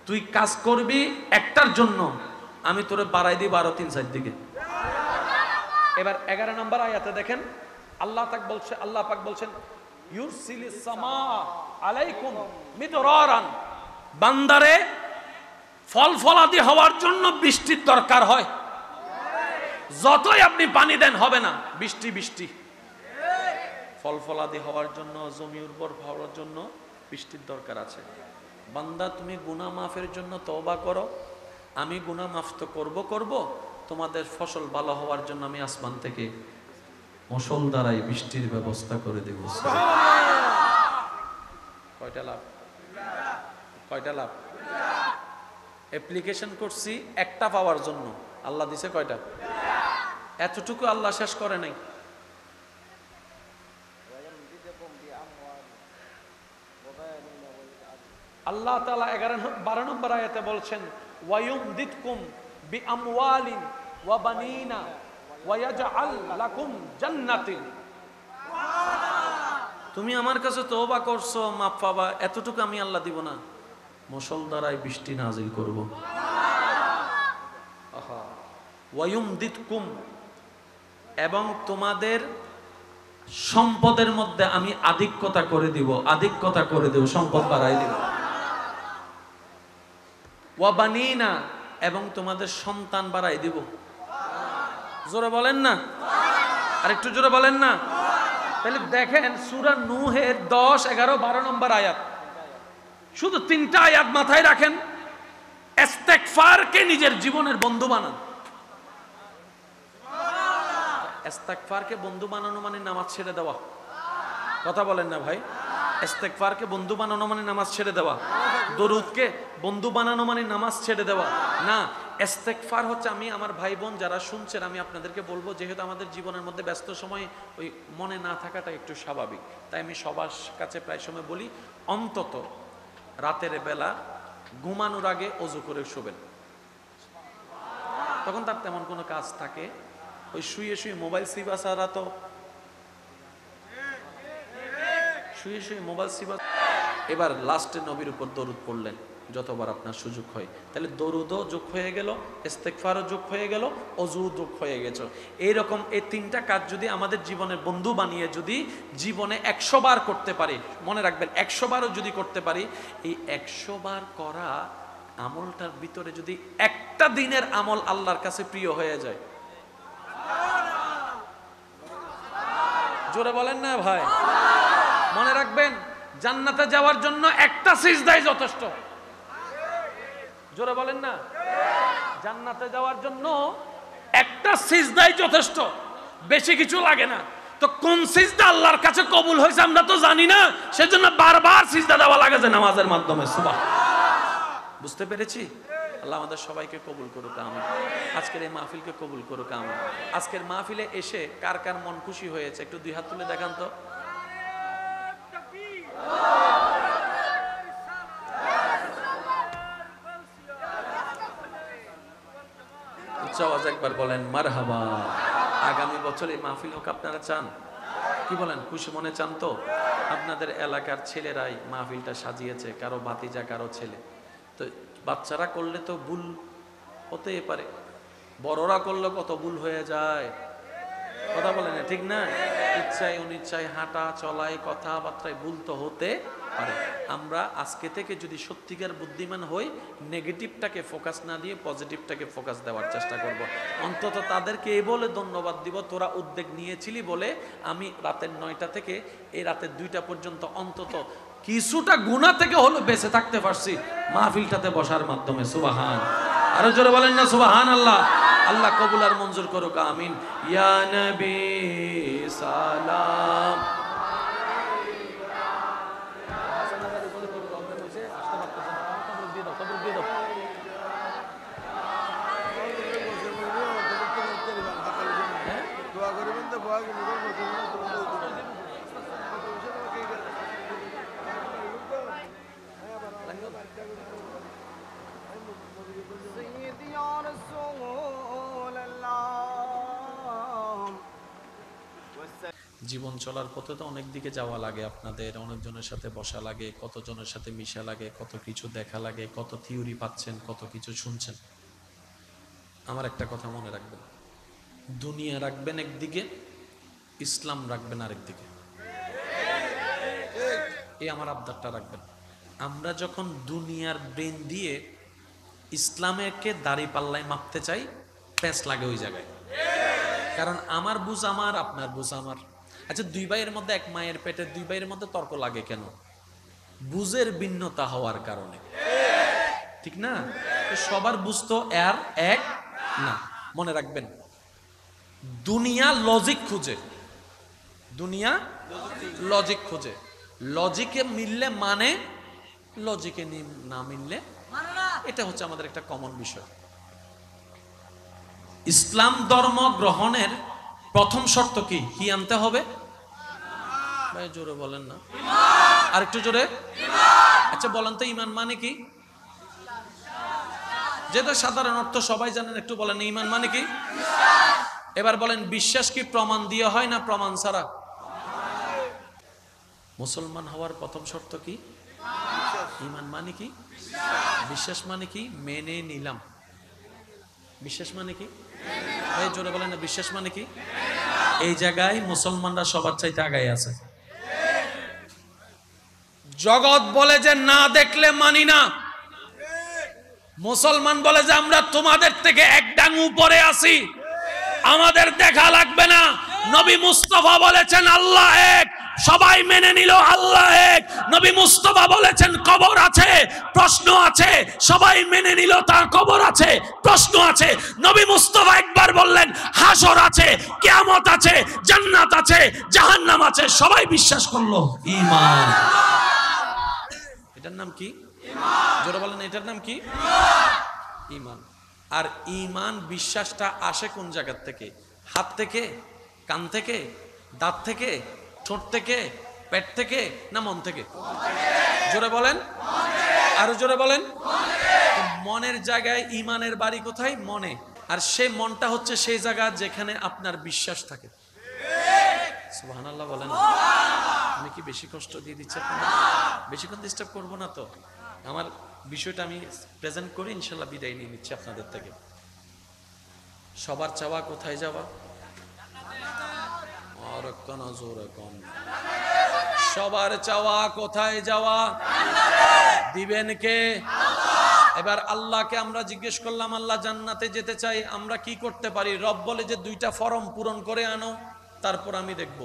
তুই কাজ করবি একটার জন্য, আমি তোরে বাড়াই দিই 12, 3, 4 দিকে। এবার 11 নম্বর আয়াতে দেখেন, আল্লাহ পাক বলছেন ইউরসিলিস সামা আলাইকুম মিদরারান। বান্দারে ফল ফলাদি হওয়ার জন্য বৃষ্টির দরকার হয়, যতই আপনি পানি দেন হবে না। বৃষ্টি বৃষ্টি ফল ফলাদি হওয়ার জন্য, জমি উর্বর হওয়ার জন্য বৃষ্টির দরকার আছে। বান্দা তুমি গুনাহ মাফের জন্য তওবা করো, আমি গুনাহ মাফ তো করব, তোমাদের ফসল ভালো হওয়ার জন্য আমি আসমান থেকে মশল দ্বারাই বৃষ্টির ব্যবস্থা করে দেব। কয়টা লাভ? কয়টা লাভ? অ্যাপ্লিকেশন করছি একটা পাওয়ার জন্য, আল্লাহ দিছে কয়টা? এতটুকু আল্লাহ শেষ করে নাই। আল্লাহ তাআলা 12 নম্বর আয়াতে বলছেন ওয়ায়ুমদিদকুম বিআমওয়ালিন ওয়া বানিনা ওয়া ইয়াজআল লাকুম জান্নাতিন। তুমি আমার কাছে তওবা করছো, মাফ পাবা, এতটুকু আমি আল্লাহ দিব না? মুষলধারায় বৃষ্টি নাজিল করব। আহা, ওয়ায়ুমদিদকুম, এবং তোমাদের সম্পদের মধ্যে আমি আধিক্যতা করে দিব, আধিক্যতা করে দেব, সম্পদ বাড়াই দিব। ওয়া বানিনা, এবং তোমাদের সন্তান বাড়াই দিব। জোরে বলেন না, আর একটু জোরে বলেন না। তাহলে দেখেন সূরা নূহের 10, 11, 12 নম্বর আয়াত, শুধু 3টা আয়াত মাথায় রাখেন। ইস্তেগফারকে নিজের জীবনের বন্ধু বানান। ইস্তেগফারকে বন্ধু বানানো মানে নামাজ ছেড়ে দেওয়া। কথা বলেন না ভাই? ইস্তেগফারকে বন্ধু বানানো মানে নামাজ ছেড়ে দেওয়া। দরুদকে বন্ধু বানানো মানে নামাজ ছেড়ে দেওয়া না। ইস্তেগফার হচ্ছে, আমি আমার ভাই বোন যারা শুনছেন, আমি আপনাদেরকে বলবো, যেহেতু আমাদের জীবনের মধ্যে ব্যস্ত সময় ওই মনে না থাকাটা একটু স্বাভাবিক, তাই আমি সবার কাছে প্রায় সময় বলি, অন্তত রাতের বেলা ঘুমানোর আগে অজু করে শোবেন। তখন তার তেমন কোনো কাজ থাকে, ওই শুয়ে শুয়ে মোবাইল সিবা ছাড়া তো, শুয়ে শুয়ে মোবাইল সিবা। এবার লাস্টে নবীর উপর দরুদ পড়লেন যতবার আপনার সুযোগ হয়। তাহলে দরুদও যোগ হয়ে গেল, ইস্তেগফারও যোগ হয়ে গেল, অজু যোগ হয়ে গেছে। এইরকম এই 3টা কাজ যদি আমাদের জীবনের বন্ধু বানিয়ে যদি জীবনে 100 বার করতে পারি, মনে রাখবেন 100 বারও যদি করতে পারি, এই 100 বার করা আমলটার ভিতরে যদি একটা দিনের আমল আল্লাহর কাছে প্রিয় হয়ে যায়, জোরে বলেন না ভাই? মনে রাখবেন জান্নাতে যাওয়ার জন্য একটা সিজদাই যথেষ্ট। জোরে বলেন না? জান্নাতে যাওয়ার জন্য একটা সিজদাই যথেষ্ট, বেশি কিছু লাগে না। তো কোন সিজদা আল্লাহর কাছে কবুল হয়েছে আমরা তো জানি না, সেজন্য বারবার সিজদা দেওয়া লাগে যে নামাজের মাধ্যমে। সুবহানাল্লাহ। বুঝতে পেরেছি? আল্লাহ আমাদের সবাইকে কবুল করুক, আমিন। আজকের এই মাহফিলকে কবুল করুক, আমিন। আজকের মাহফিলে এসে কার কার মন খুশি হয়েছে একটু 2 হাত তুলে দেখান তো। উচ্চ আওয়াজে একবার বলেন মারহাবা। আগামী বছর এই মাহফিল হোক, আপনারা চান? কি বলেন? খুশি মনে চান তো? আপনাদের এলাকার ছেলেরাই মাহফিলটা সাজিয়েছে, কারো ভাতিজা, কারো ছেলে। তো বাচ্চারা করলে তো ভুল হতেই পারে, বড়রা করলে কত ভুল হয়ে যায়। কথা বলেন না, ঠিক না? ইচ্ছায় অনিচ্ছায় হাঁটা চলায় কথাবার্তায় ভুল তো হতে পারে। আমরা আজকে থেকে যদি সত্যিকার বুদ্ধিমান হই, নেগেটিভটাকে ফোকাস না দিয়ে পজিটিভটাকে ফোকাস দেওয়ার চেষ্টা করব। অন্তত তাদেরকে এই বলে ধন্যবাদ দিব, তোরা উদ্যোগ নিয়েছিলি বলে আমি রাতের 9টা থেকে এই রাতের 2টা পর্যন্ত অন্তত কিছুটা গুনাহ থেকে হলো বেঁচে থাকতে পারছি মাহফিলটাতে বসার মাধ্যমে। সুবহান। আরো জোরে বলেন না সুবহানাল্লাহ। আল্লাহ কবুল আর মঞ্জুর করুক, আমিন। ইয়া নবী সালাম। জীবন চলার পথে তো অনেক দিকে যাওয়া লাগে, আপনাদের অনেকজনের সাথে বসা লাগে, কতজনের সাথে মিশা লাগে, কত কিছু দেখা লাগে, কত থিওরি পাচ্ছেন, কত কিছু শুনছেন। আমার একটা কথা মনে রাখবেন, দুনিয়া রাখবেন একদিকে, ইসলাম রাখবেন আরেকদিকে। এই আমার আবদারটা রাখবেন। আমরা যখন দুনিয়ার ব্রেন দিয়ে ইসলামেরকে দাড়ি পাল্লায় মাপতে চাই, প্যাঁচ লাগে ওই জায়গায়। কারণ আমার বুঝ আমার, আপনার বুঝ আমার। আচ্ছা, 2 ভাইয়ের মধ্যে, 1 মায়ের পেটের 2 ভাইয়ের মধ্যে তর্ক লাগে কেন? বুঝের ভিন্নতা হওয়ার কারণে, ঠিক না? সবার বুঝ তো আর এক না। মনে রাখবেন, দুনিয়া লজিক খুঁজে, দুনিয়া লজিক খুঁজে। লজিকে মিললে মানে, লজিকে না মিললে এটা হচ্ছে আমাদের একটা কমন বিষয়। ইসলাম ধর্ম গ্রহণের প্রথম শর্ত কি কি আনতে হবে ভাই? জোরে বলেন না, আর একটু জোরে। আচ্ছা বলেন তো ঈমান মানে কি? যেটা সাধারণ অর্থ সবাই জানেন, একটু বলেন ঈমান মানে কি? এবার বলেন বিশ্বাস কি প্রমাণ দিয়ে হয় না প্রমাণ ছাড়া? মুসলমান হওয়ার প্রথম শর্ত কি? ঈমান মানে কি? বিশ্বাস মানে কি? মেনে নিলাম। বিশ্বাস মানে কি ভাই? জোরে বলেন না, বিশ্বাস মানে কি? এই জায়গায় মুসলমানরা সবার চাইতে আগায় আছে। জগৎ বলে যে না দেখলে মানি না, মুসলমান বলে যে আমরা তোমাদের থেকে এক ডাং উপরে আছি, আমাদের দেখা লাগবে না। নবী মুস্তাফা বলেছেন আল্লাহ এক, সবাই মেনে নিল আল্লাহ এক। নবী মুস্তাফা বলেছেন কবর আছে, প্রশ্ন আছে, সবাই মেনে নিল তার কবর আছে, প্রশ্ন আছে। নবী মুস্তাফা একবার বললেন হাসর আছে, কিয়ামত আছে, জান্নাত আছে, জাহান্নাম আছে, সবাই বিশ্বাস করলো। ঈমান, এটার নাম কি? জোরে বলেন, এটার নাম কি? ঈমান। আর ঈমান বিশ্বাসটা আসে কোন জায়গা থেকে? হাত থেকে, কান থেকে, দাঁত থেকে, ঠোঁট থেকে, পেট থেকে, না মন থেকে? জোরে বলেন, আরো জোরে বলেন। মনের জায়গায় ঈমানের বাড়ি কোথায়? মনে। আর সেই মনটা হচ্ছে সেই জায়গা যেখানে আপনার বিশ্বাস থাকে। সুবহানাল্লাহ বলেন। আমি কি বেশি কষ্ট দিয়ে দিচ্ছি আপনাদের? বেশিক্ষণ ডিস্টার্ব করবো না তো? আমার বিষয়টা আমি প্রেজেন্ট করে ইনশাল্লাহ বিদায় নিয়ে নিচ্ছি আপনাদের থেকে। সবার চাওয়া কোথায় যাওয়া? আর কোন জোরে কম। সবার চাওয়া কোথায় যাওয়া? দিবেন কে? এবার আল্লাহকে আমরা জিজ্ঞেস করলাম আল্লাহ জান্নাতে যেতে চাই, আমরা কি করতে পারি? রব বলে যে 2টা ফর্ম পূরণ করে আনো, তারপর আমি দেখব।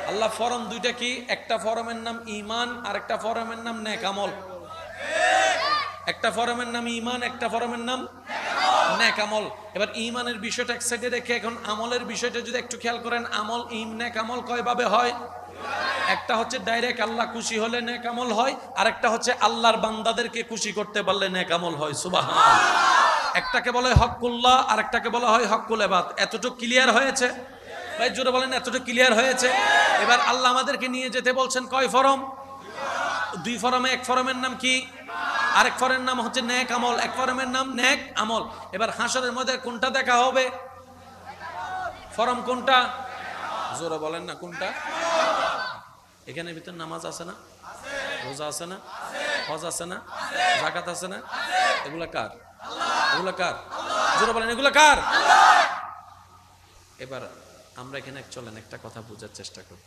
আল্লাহ ফরম 2টা কি? একটা ফরমের নাম ঈমান, আর একটা ফরমের নাম নেক আমল। একটা ফরমের নাম ঈমান, একটা ফরমের নাম নেক আমল। এবার ঈমানের বিষয়টা এক সাইডে রেখে এখন আমলের বিষয়টা যদি একটু খেয়াল করেন, আমল নেক আমল কয় ভাবে হয়? একটা হচ্ছে ডাইরেক্ট আল্লাহ খুশি হলে নেক আমল হয়, আর একটা হচ্ছে আল্লাহর বান্দাদেরকে খুশি করতে পারলে নেক আমল হয়। সুবহানাল্লাহ। একটাকে বলা হয় হকুল্লাহ, আর একটাকে বলা হয় হকুল ইবাদ। এতটুকু ক্লিয়ার হয়েছে ভাই? জোরে বলেন, এতটুকু ক্লিয়ার হয়েছে? এবার আল্লাহ আমাদেরকে নিয়ে যেতে বলছেন কয় ফরম? 2 ফরমে। এক ফরমের নাম কি? আরেক ফরমের নাম হচ্ছে নেক আমল। এক ফরমের নাম নেক আমল। এবার হাসরের মধ্যে কোনটা দেখা হবে? ফরম কোনটা? জোরে বলেন না, কোনটা? এখানে ভিতর নামাজ আছে না? রোজা আছে না? হজ আছে না? যাকাত আছে না? এগুলা কার? এগুলা কার? জোরে বলেন, এগুলা কার? এবার আমরা এখানে চলেন একটা কথা বোঝার চেষ্টা করি।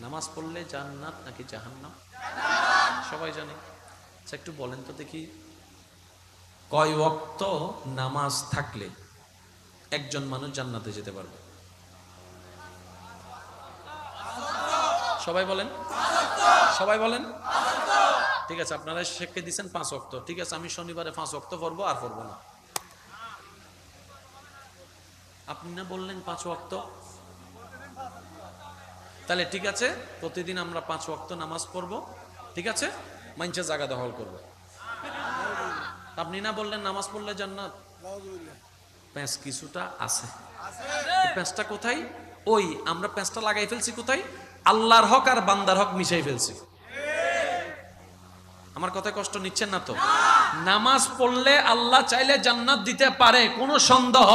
নামাজ পড়লে জান্নাত নাকি জাহান্নাম? সবাই জানে। আচ্ছা একটু বলেন তো দেখি, কয় ওয়াক্ত নামাজ থাকলে একজন মানুষ জান্নাতে যেতে পারবে? সবাই বলেন, সবাই বলেন। ঠিক আছে, আপনারা শেখকে দিচ্ছেন 5 ওয়াক্ত। ঠিক আছে, আমি শনিবারে 5 ওয়াক্ত পড়বো, আর পড়বো না। আপনি না বললেন 5 ওয়াক্ত? তাহলে ঠিক আছে, প্রতিদিন আমরা 5 ওয়াক্ত নামাজ পড়বো। ঠিক আছে, মানুষের জায়গা দখল করবো। আপনি না বললেন নামাজ পড়লে জান্নাত? প্যাঁচ কিছুটা আছে। প্যাঁচটা কোথায়? ওই আমরা প্যাঁচটা লাগাই ফেলছি কোথায়? আল্লাহর হক আর বান্দার হক মিশাই ফেলছি। আমার কথায় কষ্ট নিচ্ছেন না তো? নামাজ পড়লে আল্লাহ চাইলে জান্নাত দিতে পারে, কোনো সন্দেহ।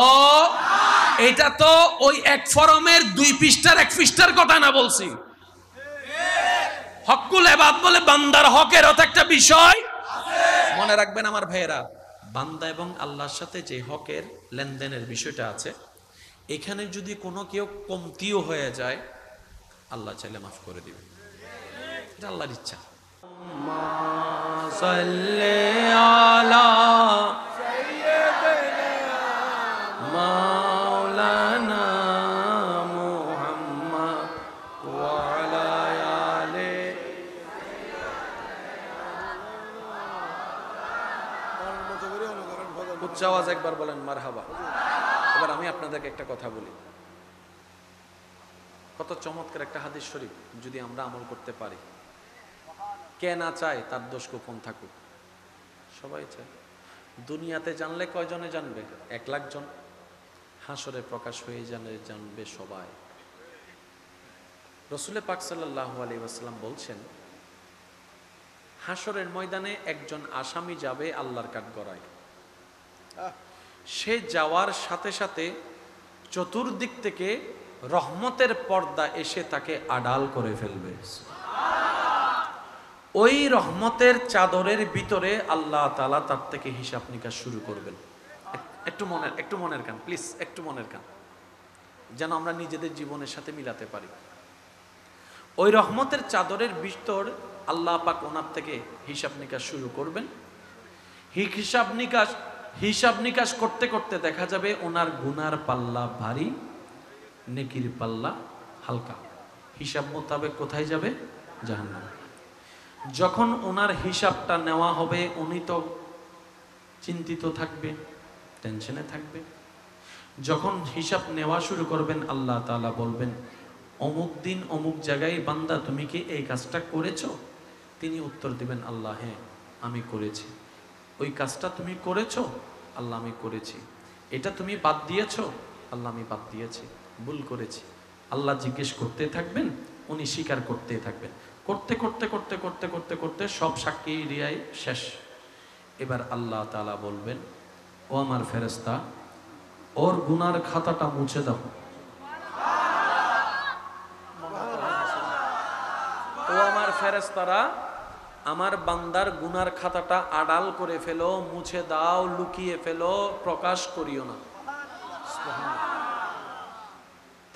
এটা তো ওই এক ফরমের 2 পৃষ্ঠার 1 পৃষ্ঠার কথা না বলছি। হকুল ইবাদ বলে বান্দার হকেরও তো একটা বিষয় মনে রাখবেন আমার ভাইয়েরা। বান্দা এবং আল্লাহর সাথে যে হকের লেনদেনের বিষয়টা আছে, এখানে যদি কোনো কেউ কমতিও হয়ে যায়, আল্লাহ চাইলে মাফ করে দিবে। এটা আল্লাহর ইচ্ছা। উচ্চ আওয়াজ একবার বলেন মারহাবা। এবার আমি আপনাদেরকে একটা কথা বলি, কত চমৎকার একটা হাদিস শরীফ যদি আমরা আমল করতে পারি। কে না চায় তার দোষ গোপন থাকুক, সবাই চায়। দুনিয়াতে জানলে কয়জনে জানবে? 1,00,000 জন। হাসরে প্রকাশ হয়ে জানবে সবাই। রসুল পাক সাল্লাল্লাহু আলাইহি ওয়াসাল্লাম বলছেন, হাসরের ময়দানে একজন আসামি যাবে আল্লাহর কাঠগড়ায়। সে যাওয়ার সাথে সাথে চতুর্দিক থেকে রহমতের পর্দা এসে তাকে আড়াল করে ফেলবে। ওই রহমতের চাদরের ভিতরে আল্লাহ তাআলা তার থেকে হিসাব নিকাশ শুরু করবেন। একটু মনের কান প্লিজ, একটু মনের কান, যেন আমরা নিজেদের জীবনের সাথে মিলাতে পারি। ওই রহমতের চাদরের ভিতর আল্লাহ পাক ওনার থেকে হিসাব নিকাশ শুরু করবেন। হিসাব নিকাশ করতে করতে দেখা যাবে ওনার গুনার পাল্লা ভারী, নেকির পাল্লা হালকা। হিসাব মোতাবেক কোথায় যাবে? জাহান্নামে। যখন ওনার হিসাবটা নেওয়া হবে, উনি তো চিন্তিত থাকবে, টেনশনে থাকবে। যখন হিসাব নেওয়া শুরু করবেন, আল্লাহ তাআলা বলবেন, অমুক দিন অমুক জায়গায় বান্দা তুমি কি এই কাজটা করেছো? তিনি উত্তর দিবেন, আল্লাহ হ্যাঁ আমি করেছি। ওই কাজটা তুমি করেছো? আল্লাহ আমি করেছি। এটা তুমি বাদ দিয়েছো? আল্লাহ আমি বাদ দিয়েছি, ভুল করেছি। আল্লাহ জিজ্ঞেস করতে থাকবেন, উনি স্বীকার করতে থাকবেন। করতে করতে করতে করতে করতে করতে সব সাক্ষী রিয়াই শেষ। এবার আল্লাহ তাআলা বলবেন, ও আমার ফেরেশতা, ওর গুনার খাতাটা মুছে দাও। ও আমার ফেরেশতারা, আমার বান্দার গুনার খাতাটা আড়াল করে ফেলো, মুছে দাও, লুকিয়ে ফেলো, প্রকাশ করিও না।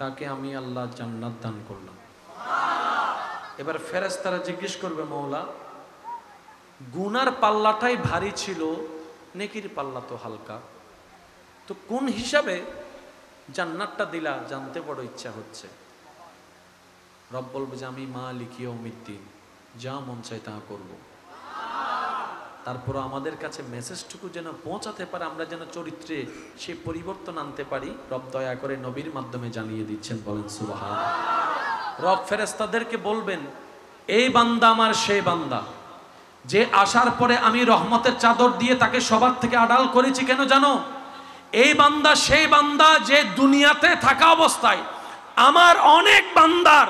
তাকে আমি আল্লাহ জান্নাত দান করলাম। এবার ফেরেশতারা জিজ্ঞেস করবে, মওলা গুনার পাল্লাটাই ভারী ছিল, নেকির পাল্লা তো হালকা, তো কোন হিসাবে জান্নাতটা দিলা জানতে বড় ইচ্ছা হচ্ছে। রব বলবে যে আমি মালিকি ইয়াউমিদ্দিন, যা মন চাই তা করব। তারপর আমাদের কাছে মেসেজটুকু যেন পৌঁছাতে পারে, আমরা যেন চরিত্রে সে পরিবর্তন আনতে পারি, রব দয়া করে নবীর মাধ্যমে জানিয়ে দিচ্ছেন। বলেন সুবহানাল্লাহ। রব ফেরেশতাদেরকে বলবেন, এই বান্দা আমার সেই বান্দা যে আসার পরে আমি রহমতের চাদর দিয়ে তাকে সবার থেকে আড়াল করেছি। কেন জানো? এই বান্দা সেই বান্দা যে দুনিয়াতে থাকা অবস্থায় আমার অনেক বান্দার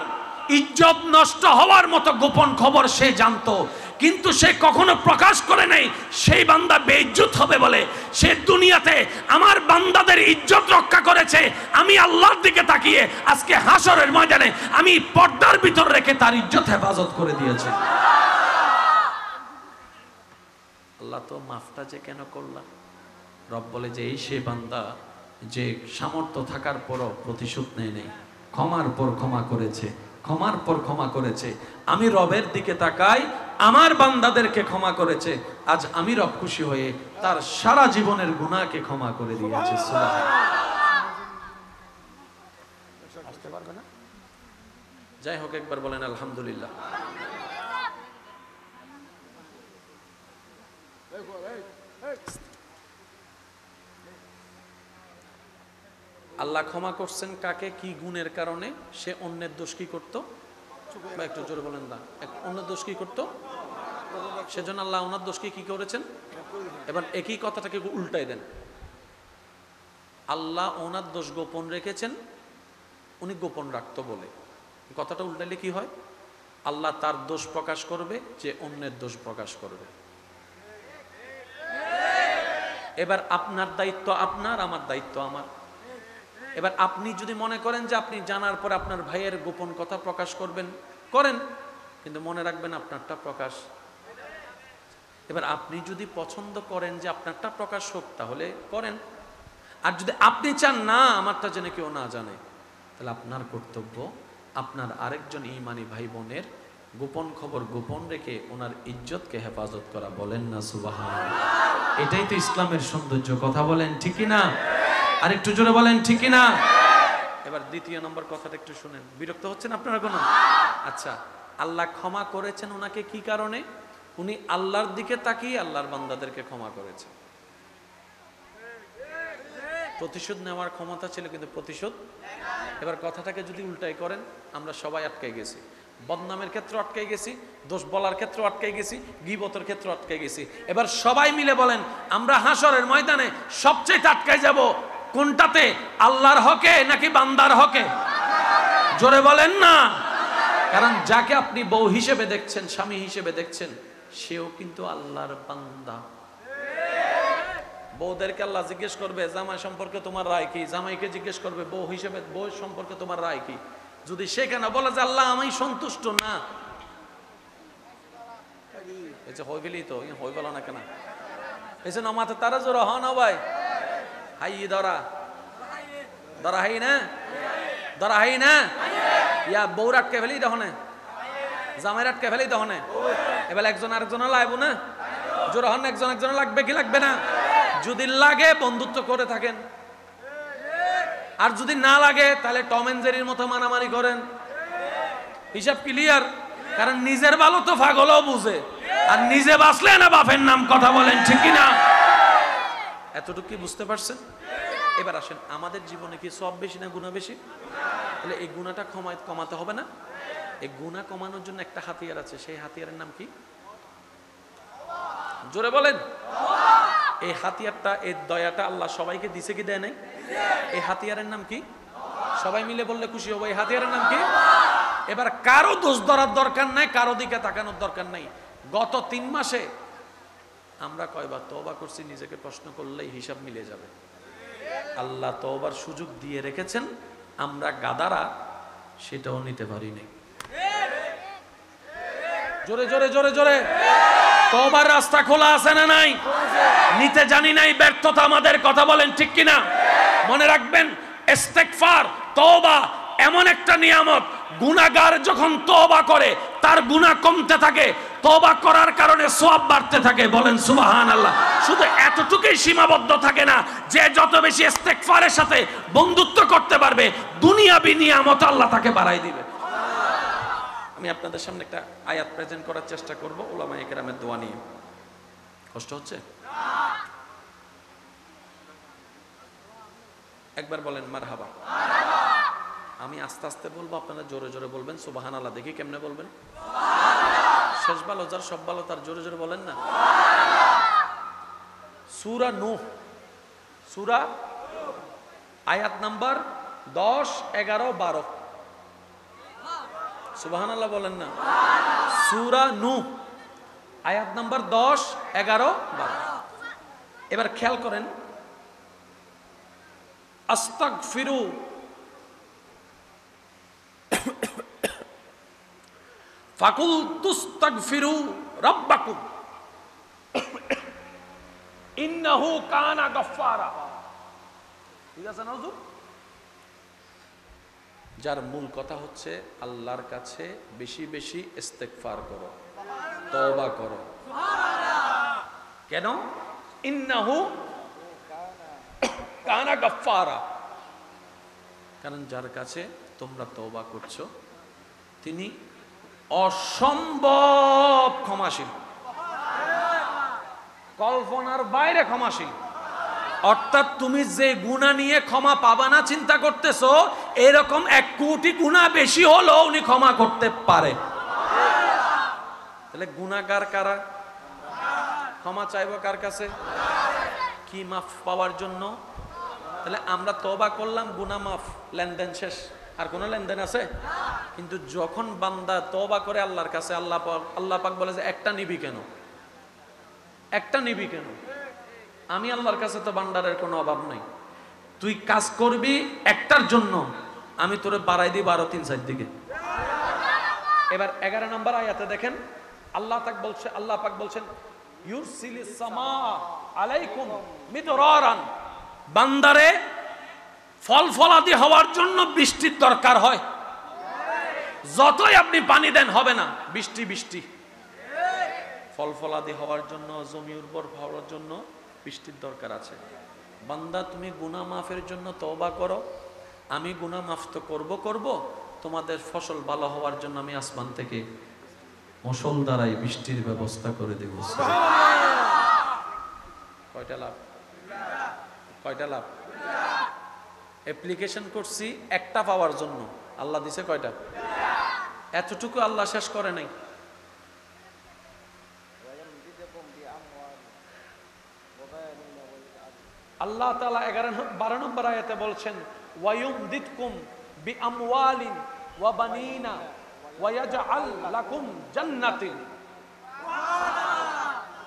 ইজ্জত নষ্ট হওয়ার মতো গোপন খবর সে জানতো, কিন্তু সে কখনো প্রকাশ করে নাই। সেই বান্দা বেইজ্জত হবে বলে সে দুনিয়াতে আমার বান্দাদের ইজ্জত রক্ষা করেছে। আমি আল্লাহর দিকে তাকিয়ে আজকে হাসরের ময়দানে আমি পর্দার ভিতর রেখে তার ইজ্জত হেফাজত করে দিয়েছি। আল্লাহ তো মাফটা যে কেন করলাম? রব বলে যে এই সে বান্দা যে সামর্থ্য থাকার পরও প্রতিশোধ নেয় নেই, ক্ষমার পর ক্ষমা করেছে, ক্ষমার পর ক্ষমা করেছে। আমি রবের দিকে তাকাই, আমার বান্দাদেরকে ক্ষমা করেছে। আজ আমি রব খুশি হয়ে তার সারা জীবনের গুনাহকে ক্ষমা করে দিয়েছে। আসতে পারবে না? যাই হোক, একবার বলেন আলহামদুলিল্লাহ। আল্লাহ ক্ষমা করছেন কাকে? কি গুণের কারণে? সে অন্যের দোষ কি করতো? একটু জোরে বলেন না। অন্যের দোষ কি করতো? সেজন্য আল্লাহ ওনার দোষকে কি করেছেন? এবার একই কথাটাকে উল্টাই দেন। আল্লাহ ওনার দোষ গোপন রেখেছেন, উনি গোপন রাখতো বলে। কথাটা উল্টাইলে কি হয়? আল্লাহ তার দোষ প্রকাশ করবে, যে অন্যের দোষ প্রকাশ করবে। এবার আপনার দায়িত্ব আপনার, আমার দায়িত্ব আমার। এবার আপনি যদি মনে করেন যে আপনি জানার পর আপনার ভাইয়ের গোপন কথা প্রকাশ করবেন, করেন, কিন্তু মনে রাখবেন আপনারটা প্রকাশ। এবার আপনি যদি পছন্দ করেন যে আপনারটা প্রকাশ হোক, তাহলে করেন। আর যদি আপনি চান না আমারটা যেন কেউ না জানে, তাহলে আপনার কর্তব্য আপনার আরেকজন ঈমানি ভাই বোনের গোপন খবর গোপন রেখে ওনার ইজ্জতকে হেফাজত করা। বলেন না সুবহানাল্লাহ। এটাই তো ইসলামের সৌন্দর্য। কথা বলেন ঠিক না? আর একটু জোরে বলেন ঠিক না? এবার দ্বিতীয় নম্বর কথাটা একটু শুনেন। বিরক্ত হচ্ছেন আপনারা কোনো? আচ্ছা, আল্লাহ ক্ষমা করেছেন ওনাকে কি কারণে? উনি আল্লাহর দিকে তাকিয়ে আল্লাহর বান্দাদেরকে ক্ষমা করেছে। প্রতিশোধ নেওয়ার ক্ষমতা ছিল, কিন্তু প্রতিশোধ। এবার কথাটাকে যদি উল্টাই করেন, আমরা সবাই আটকে গেছি। বদনামের ক্ষেত্রে আটকে গেছি, দোষ বলার ক্ষেত্রে আটকে গেছি, গীবতের ক্ষেত্রে আটকে গেছি। এবার সবাই মিলে বলেন, আমরা হাসরের ময়দানে সবচেয়ে আটকায় যাব কোনটাতে? আল্লাহর হকে নাকি বান্দার হকে? জোরে বলেন না। কারণ যাকে আপনি বউ হিসেবে দেখছেন, স্বামী হিসেবে দেখছেন, সেও কিন্তু আল্লাহর বান্দা। বউদেরকে আল্লাহ জিজ্ঞেস করবে জামাই সম্পর্কে তোমার রায় কি, জামাইকে জিজ্ঞেস করবে বউ হিসেবে বউ সম্পর্কে তোমার রায় কি। যদি সেখানে বলে যে আল্লাহ আমি সন্তুষ্ট না, এই যে হয়ে গেলি তো হয়ে গেল না কেন, এই যে নমাতে তারা জোরা হ না ভাই, হাই ধরা ধরা হাই না, ধরা হাই না, ইয়া বউ রাটকে ফেলি দহনে, জামাই রাটকে ফেলি দহনে। এবার একজন আরেকজন লাগবো না, জোরা হন একজন একজন লাগবে কি লাগবে না? যদি লাগে বন্ধুত্ব করে থাকেন, আর যদি না লাগে তাহলে টম এন্ড জেরির মতো মারামারি করেন। হিসাব ক্লিয়ার? কারণ নিজের ভালো তো পাগলও বুঝে, আর নিজে বাঁচলে না বাপের নাম, কথা বলেন ঠিক কিনা? এতটুকু কি বুঝতে পারছেন? এবার আসেন, আমাদের জীবনে কি সব বেশি না গুনাহ বেশি? তাহলে এই গুনাহটা কমাতে হবে না? এই গুনাহ কমানোর জন্য একটা হাতিয়ার আছে, সেই হাতিয়ারের নাম কি? জোরে বলেন। এই হাতিয়ারটা, এই দয়াটা আল্লাহ সবাইকে দিছে কি দেয় নাই? এই হাতিয়ারের নাম কি? সবাই মিলে বললে খুশি হবো। এই হাতিয়ারের নাম কি? এবার কারো দোষ ধরার দরকার নাই, কারো দিকে তাকানোর দরকার নাই। গত 3 মাসে আমরা কয়বার তওবা করছি, নিজেকে প্রশ্ন করলেই হিসাব মিলে যাবে। আল্লাহ তওবার সুযোগ দিয়ে রেখেছেন, আমরা গাদারা সেটাও নিতে পারি নাই। জোরে জোরে জোরে জোরে। তওবার রাস্তা খোলা আছে না নাই? নিতে জানি নাই, ব্যর্থতা আমাদের, কথা বলেন ঠিক কিনা? মনে রাখবেন, ইস্তেগফার, তওবা এমন একটা নিয়ামত, গুনাহগার যখন তওবা করে তার গুনাহ কমতে থাকে, তওবা করার কারণে সওয়াব বাড়তে থাকে। বলেন সুবহানাল্লাহ। শুধু এতটুকুই সীমাবদ্ধ থাকে না, যে যত বেশি ইস্তেগফারের সাথে বন্ধুত্ব করতে পারবে, দুনিয়াবি নিয়ামত আল্লাহ তাকে বাড়াই দিবে। আমি আপনাদের সামনে একটা আয়াত প্রেজেন্ট করার চেষ্টা করব উলামায়ে কেরামের দোয়া নিয়ে। কষ্ট হচ্ছে? একবার বলেন মারহাবা। আমি আস্তে আস্তে বলবো, আপনারা জোরে জোরে বলবেন সুবহানাল্লাহ। দেখি কেমনে বলবেন। শেষ ভালো যার, সব ভালো তার, জোরে জোরে বলেন না। সূরা নূহ, সূরা আয়াত নাম্বার 10, 11, 12। সুবহানাল্লাহ বলেন না। সূরা নূহ আয়াত নাম্বার 10, 11, 12। এবার খেয়াল করেন, আস্তাগফিরু ফাকুলতুস্তাগফিরু রাব্বাকুম ইন্নাহু কানা গাফফারা। ঠিক আছে না হুজুর? যার মূল কথা হচ্ছে আল্লাহর কাছে বেশি বেশি ইস্তেগফার করো, তওবা করো। কেন? ইন্নাহু কানা গাফফারা। কারণ যার কাছে তোমরা তওবা করছো তিনি অসম্ভব ক্ষমাশীল, কল্পনার বাইরে ক্ষমাশীল। অর্থাৎ তুমি যে গুনাহ নিয়ে ক্ষমা পাবা না চিন্তা করতেছো, এরকম 1 কোটি গুনাহ বেশি হলো উনি ক্ষমা করতে পারে। তাহলে গুনাহগার কারা? ক্ষমা চাইবো কার কাছে? কি মাফ পাওয়ার জন্য? তাহলে আমরা তওবা করলাম, গুনাহ মাফ, লেনদেন শেষ, আর কোনো লেনদেন আছে? কিন্তু যখন বান্দা তওবা করে আল্লাহর কাছে, আল্লাহ পাক বলে যে একটা নিবি কেন, একটা নিবি কেন? আমি আল্লাহর কাছে তো ভান্ডারের কোনো অভাব নাই, তুই কাজ করবি একটার জন্য, আমি তোরে বাড়াই দিই 12, 3, 4 দিকে। এবার 11 নম্বর আয়াতে দেখেন, আল্লাহ পাক বলছেন ইউরসিলিস সামা আলাইকুম মিদরারান। বান্দারে ফল ফলাদি হওয়ার জন্য বৃষ্টির দরকার হয়। যতই আপনি পানি দেন হবে না, বৃষ্টি বৃষ্টি। ফল ফলাদি হওয়ার জন্য, জমি উর্বর হওয়ার জন্য বৃষ্টির দরকার আছে। বান্দা তুমি গুনাহ মাফের জন্য তওবা করো, আমি গুনাহ মাফ তো করব, তোমাদের ফসল ভালো হওয়ার জন্য আমি আসমান থেকে মশল দ্বারাই বৃষ্টির ব্যবস্থা করে দেব। কয়টা লাভ? কয়টা লাভ? অ্যাপ্লিকেশন করছি একটা পাওয়ার জন্য, আল্লাহ দিছে কয়টা? এতটুকু আল্লাহ শেষ করে নাই। আল্লাহ তাআলা 12 নম্বর আয়াতে বলছেন ওয়ায়ুমদিদকুম বিআমওয়ালিন ওয়া বানিনা ওয়া ইয়াজআল লাকুম জান্নাতিন।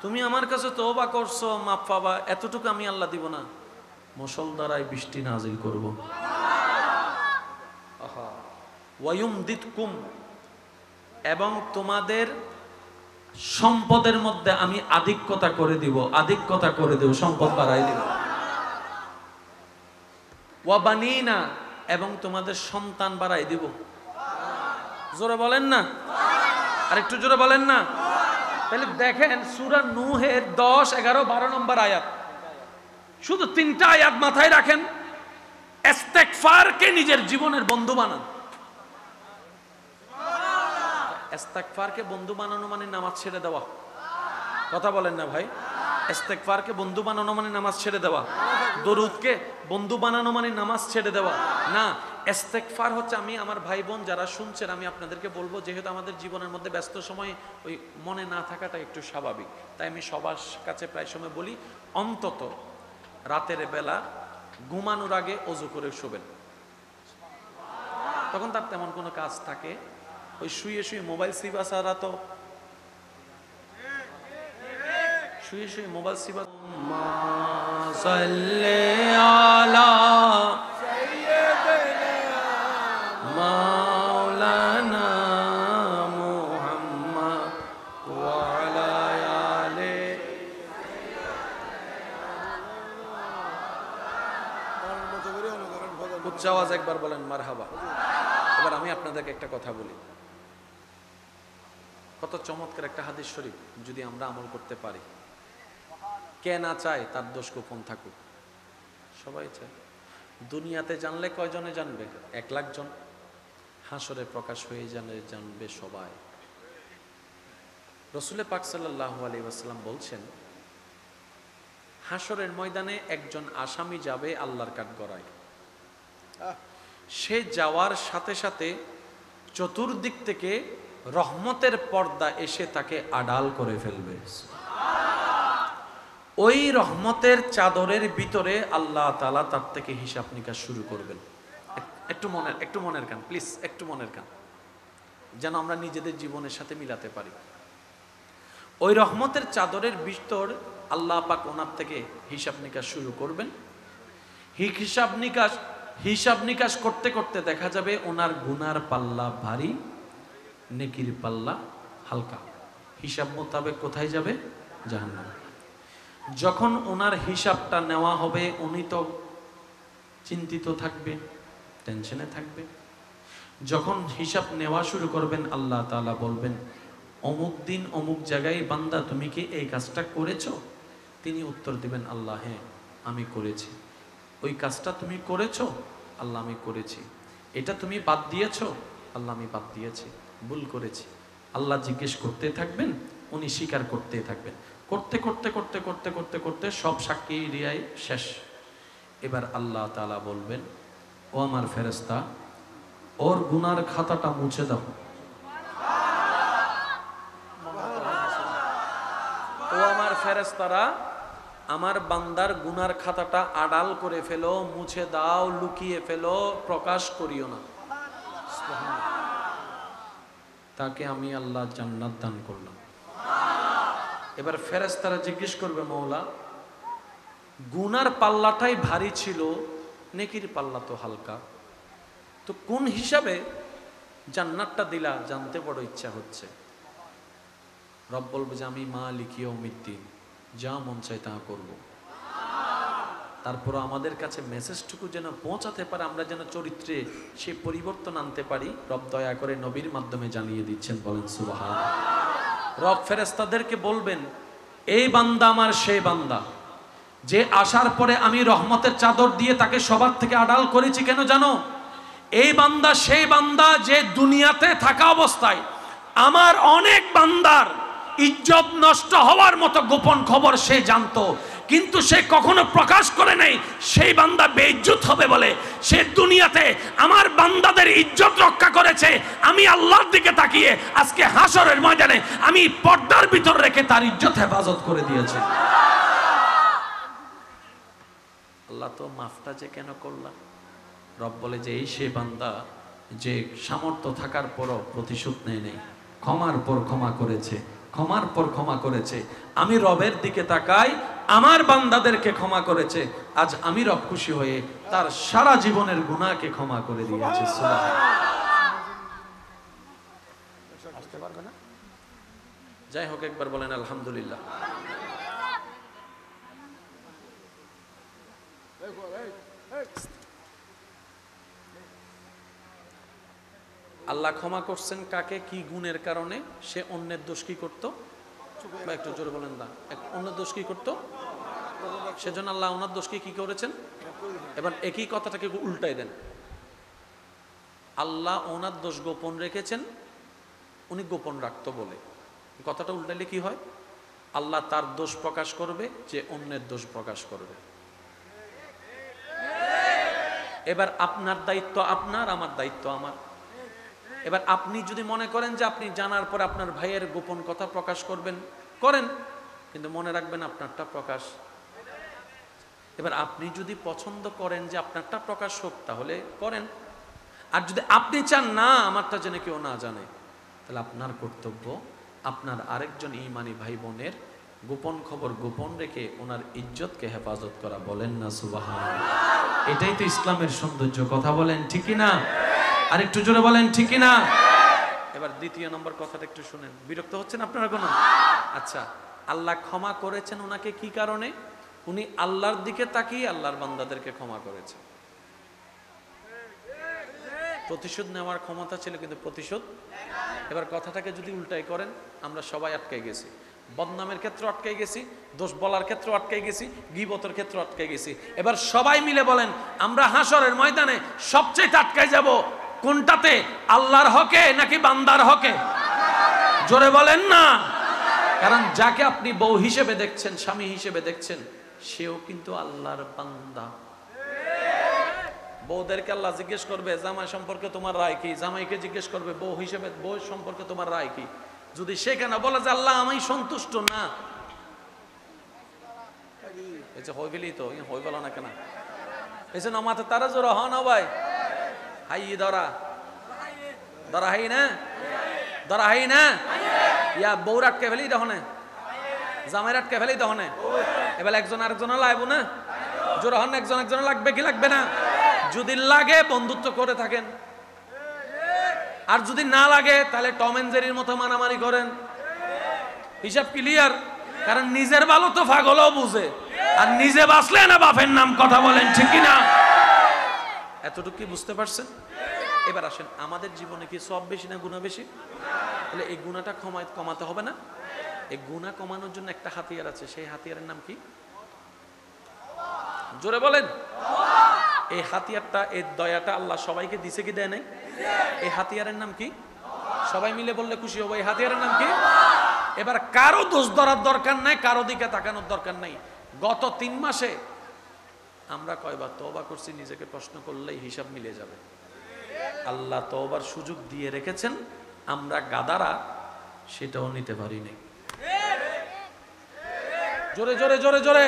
তুমি আমার কাছে তওবা করছো, মাফ পাবা, এতটুকু আমি আল্লাহ দিব না? মুষলধারায় বৃষ্টি নাজিল করব। আহা, ওয়ায়ুমদিদকুম, এবং তোমাদের সম্পদের মধ্যে আমি আধিক্যতা করে দিব, আধিক্যতা করে দেব, সম্পদ বাড়াই দিব। ওয়া বানিনা, এবং তোমাদের সন্তান বাড়াই দিব। জোরে বলেন না, আর একটু জোরে বলেন না। তাহলে দেখেন সূরা নূহের 10, 11, 12 নম্বর আয়াত, শুধু 3টা আয়াত মাথায় রাখেন। ইস্তেগফারকে নিজের জীবনের বন্ধু বানান। ইস্তেগফারকে বন্ধু বানানো মানে নামাজ ছেড়ে দেওয়া। কথা বলেন না ভাই? ইস্তেগফারকে বন্ধু বানানো মানে নামাজ ছেড়ে দেওয়া। দরুদকে বন্ধু বানানো মানে নামাজ ছেড়ে দেওয়া না। ইস্তেগফার হচ্ছে, আমি আমার ভাই বোন যারা শুনছেন, আমি আপনাদেরকে বলবো, যেহেতু আমাদের জীবনের মধ্যে ব্যস্ত সময় ওই মনে না থাকাটা একটু স্বাভাবিক, তাই আমি সবার কাছে প্রায় সময় বলি, অন্তত রাতের বেলা ঘুমানোর আগে ওযু করে শোবেন। তখন তার তেমন কোনো কাজ থাকে, ওই শুয়ে শুয়ে মোবাইল সিবা ছাড়া তো, শুয়ে শুয়ে মোবাইল সিবা। সাল্লি আলা মাওলানা মুহাম্মদ ওয়া আলা আলি। উচ্চ আওয়াজ একবার বলেন মারহাবা। এবার আমি আপনাদেরকে একটা কথা বলি, কত চমৎকার একটা হাদিস শরীফ, যদি আমরা আমল করতে পারি। কে না চায় তার দোষ গোপন থাকুক? সবাই চায়। দুনিয়াতে জানলে কয়জনে জানবে? 1 লাখ জন। হাসরে প্রকাশ হয়ে জানবে সবাই। রাসূল পাক সাল্লাল্লাহু আলাইহি ওয়াসাল্লাম বলছেন, হাসরের ময়দানে একজন আসামি যাবে আল্লাহর কাঠগড়ায়। সে যাওয়ার সাথে সাথে চতুর্দিক থেকে রহমতের পর্দা এসে তাকে আড়াল করে ফেলবে। ওই রহমতের চাদরের ভিতরে আল্লাহ তাআলা তার থেকে হিসাব নিকাশ শুরু করবেন। একটু মনের কান প্লিজ, একটু মনের কান, যেন আমরা নিজেদের জীবনের সাথে মিলাতে পারি। ওই রহমতের চাদরের ভিতর আল্লাহ পাক ওনার থেকে হিসাব নিকাশ শুরু করবেন। হিসাব নিকাশ করতে করতে দেখা যাবে ওনার গুনার পাল্লা ভারী, নেকির পাল্লা হালকা। হিসাব মোতাবেক কোথায় যাবে? জাহান্নামে। যখন ওনার হিসাবটা নেওয়া হবে, উনি তো চিন্তিত থাকবে, টেনশনে থাকবে। যখন হিসাব নেওয়া শুরু করবেন, আল্লাহ তাআলা বলবেন, অমুক দিন অমুক জায়গায় বান্দা তুমি কি এই কাজটা করেছো? তিনি উত্তর দিবেন, আল্লাহ হ্যাঁ আমি করেছি। ওই কাজটা তুমি করেছো? আল্লাহ আমি করেছি। এটা তুমি বাদ দিয়েছো? আল্লাহ আমি বাদ দিয়েছি, ভুল করেছি। আল্লাহ জিজ্ঞেস করতে থাকবেন, উনি স্বীকার করতে থাকবেন। করতে করতে করতে করতে করতে করতে সব সাক্ষী রিয়ায় শেষ। এবার আল্লাহ তাআলা বলবেন, ও আমার ফেরেশতা, ওর গুনার খাতাটা মুছে দাও। ও আমার ফেরেশতারা, আমার বান্দার গুনার খাতাটা আড়াল করে ফেলো, মুছে দাও, লুকিয়ে ফেলো, প্রকাশ করিও না। তাকে আমি আল্লাহ জান্নাত দান করলাম। এবার ফেরেশতারা জিজ্ঞেস করবে, মওলা গুনার পাল্লাটাই ভারী ছিল, নেকির পাল্লা তো হালকা, তো কোন হিসাবে জান্নাতটা দিলা? জানতে বড় ইচ্ছা হচ্ছে। রব বলবে যে আমি মালিক ইয়াউমিদ্দিন, যা মন চাই তা করব। তারপর আমাদের কাছে মেসেজটুকু যেন পৌঁছাতে পারে, আমরা যেন চরিত্রে সে পরিবর্তন আনতে পারি, রব দয়া করে নবীর মাধ্যমে জানিয়ে দিচ্ছেন। বলেন সুবহানাল্লাহ। রব ফেরেশতাদেরকে বলবেন, এই বান্দা আমার সেই বান্দা যে আসার পরে আমি রহমতের চাদর দিয়ে তাকে সবার থেকে আড়াল করেছি। কেন জানো? এই বান্দা সেই বান্দা যে দুনিয়াতে থাকা অবস্থায় আমার অনেক বান্দার ইজ্জত নষ্ট হওয়ার মতো গোপন খবর সে জানতো, কিন্তু সে কখনো প্রকাশ করে নাই সেই বান্দা বেইজ্জত হবে বলে। সে দুনিয়াতে আমার বান্দাদের ইজ্জত রক্ষা করেছে, আমি আল্লাহর দিকে তাকিয়ে আজকে হাসরের ময়দানে আমি পর্দার ভিতর রেখে তার ইজ্জত হেফাজত করে দিয়েছি। আল্লাহ তো মাফটা যে কেন করলাম? রব বলে যে এই সে বান্দা যে সামর্থ্য থাকার পরও প্রতিশোধ নেয় নেই, ক্ষমার পর ক্ষমা করেছে, ক্ষমার পর ক্ষমা করেছে। আমি রবের দিকে তাকাই, আমার বান্দাদেরকে ক্ষমা করেছে। আজ আমি রব খুশি হয়ে তার সারা জীবনের গুনাহকে ক্ষমা করে দিয়েছে। আসতে পারবে না? যাই হোক, একবার বলেন আলহামদুলিল্লাহ। আল্লাহ ক্ষমা করছেন কাকে, কি গুণের কারণে? সে অন্যের দোষ কি করতো? একটু জোরে বলেন না। অন্যের দোষ কি করতো? সেজন্য আল্লাহ ওনার দোষকে কি করেছেন? এবার একই কথাটাকে উল্টাই দেন। আল্লাহ ওনার দোষ গোপন রেখেছেন, উনি গোপন রাখতো বলে। কথাটা উল্টাইলে কি হয়? আল্লাহ তার দোষ প্রকাশ করবে, যে অন্যের দোষ প্রকাশ করবে। এবার আপনার দায়িত্ব আপনার, আমার দায়িত্ব আমার। এবার আপনি যদি মনে করেন যে আপনি জানার পর আপনার ভাইয়ের গোপন কথা প্রকাশ করবেন, করেন, কিন্তু মনে রাখবেন আপনারটা প্রকাশ। এবার আপনি যদি পছন্দ করেন যে আপনারটা প্রকাশ হোক, তাহলে করেন। আর যদি আপনি চান না আমারটা যেন কেউ না জানে, তাহলে আপনার কর্তব্য আপনার আরেকজন ঈমানি ভাই বোনের গোপন খবর গোপন রেখে ওনার ইজ্জতকে হেফাজত করা। বলেন না সুবহানাল্লাহ। এটাই তো ইসলামের সৌন্দর্য। কথা বলেন ঠিক না? আর একটু জোরে বলেন ঠিক না? এবার দ্বিতীয় নম্বর কথাটা একটু শুনেন। বিরক্ত হচ্ছেন আপনারা কোনো? আচ্ছা, আল্লাহ ক্ষমা করেছেন ওনাকে কি কারণে? উনি আল্লাহর দিকে তাকিয়ে আল্লাহর বান্দাদেরকে ক্ষমা করেছে। প্রতিশোধ নেওয়ার ক্ষমতা ছিল, কিন্তু প্রতিশোধ। এবার কথাটাকে যদি উল্টাই করেন, আমরা সবাই আটকে গেছি। বদনামের ক্ষেত্রে আটকে গেছি, দোষ বলার ক্ষেত্রে আটকে গেছি, গীবতের ক্ষেত্রে আটকে গেছি। এবার সবাই মিলে বলেন, আমরা হাসরের ময়দানে সবচেয়ে আটকে যাব কোনটাতে? আল্লাহর হকে নাকি বান্দার হকে? জোরে বলেন না। কারণ যাকে আপনি বউ হিসেবে দেখছেন, স্বামী হিসেবে দেখছেন, সেও কিন্তু আল্লাহর বান্দা। বউদেরকে আল্লাহ জিজ্ঞেস করবে জামাই সম্পর্কে তোমার রায় কি, জামাইকে জিজ্ঞেস করবে বউ হিসেবে বউ সম্পর্কে তোমার রায় কি। যদি সেখানে বলে যে আল্লাহ আমি সন্তুষ্ট না, হইবেলি তো হইবেল না কেন? এই জন্য মাথা তারা জোর হ না ভাই, হাই ধরা ধরা হাই না, ধরা হাই না, ইয়া বউর আটকে ফেলি তখনে, জামাইর আটকে ফেলি তখনে। এবার একজন আরেকজনে লাগবো না? জোর হন, একজন একজনে লাগবে কি লাগবে না? যদি লাগে বন্ধুত্ব করে থাকেন, আর যদি না লাগে তাহলে টম এন্ড জেরির মতো মারামারি করেন। হিসাব ক্লিয়ার? কারণ নিজের ভালো তো পাগলও বুঝে, আর নিজে বাঁচলে না বাপের নাম। কথা বলেন ঠিক কিনা? এতটুকু কি বুঝতে পারছেন? এবার আসেন, আমাদের জীবনে কি সব বেশি না গুনাহ বেশি? তাহলে এই গুনাহটা কমাতে হবে না? এই গুনাহ কমানোর জন্য একটা হাতিয়ার আছে, সেই হাতিয়ারের নাম কি? জোরে বলেন। এই হাতিয়ারটা, এই দয়াটা আল্লাহ সবাইকে দিছে কি দেয় নাই? এই হাতিয়ারের নাম কি? সবাই মিলে বললে খুশি হবো। এই হাতিয়ারের নাম কি? এবার কারো দোষ ধরার দরকার নাই, কারো দিকে তাকানোর দরকার নাই। গত 3 মাসে আমরা কয়বার তওবা করছি, নিজেকে প্রশ্ন করলেই হিসাব মিলে যাবে। আল্লাহ তওবার সুযোগ দিয়ে রেখেছেন, আমরা গাদারা সেটাও নিতে পারি নাই। জোরে জোরে জোরে জোরে।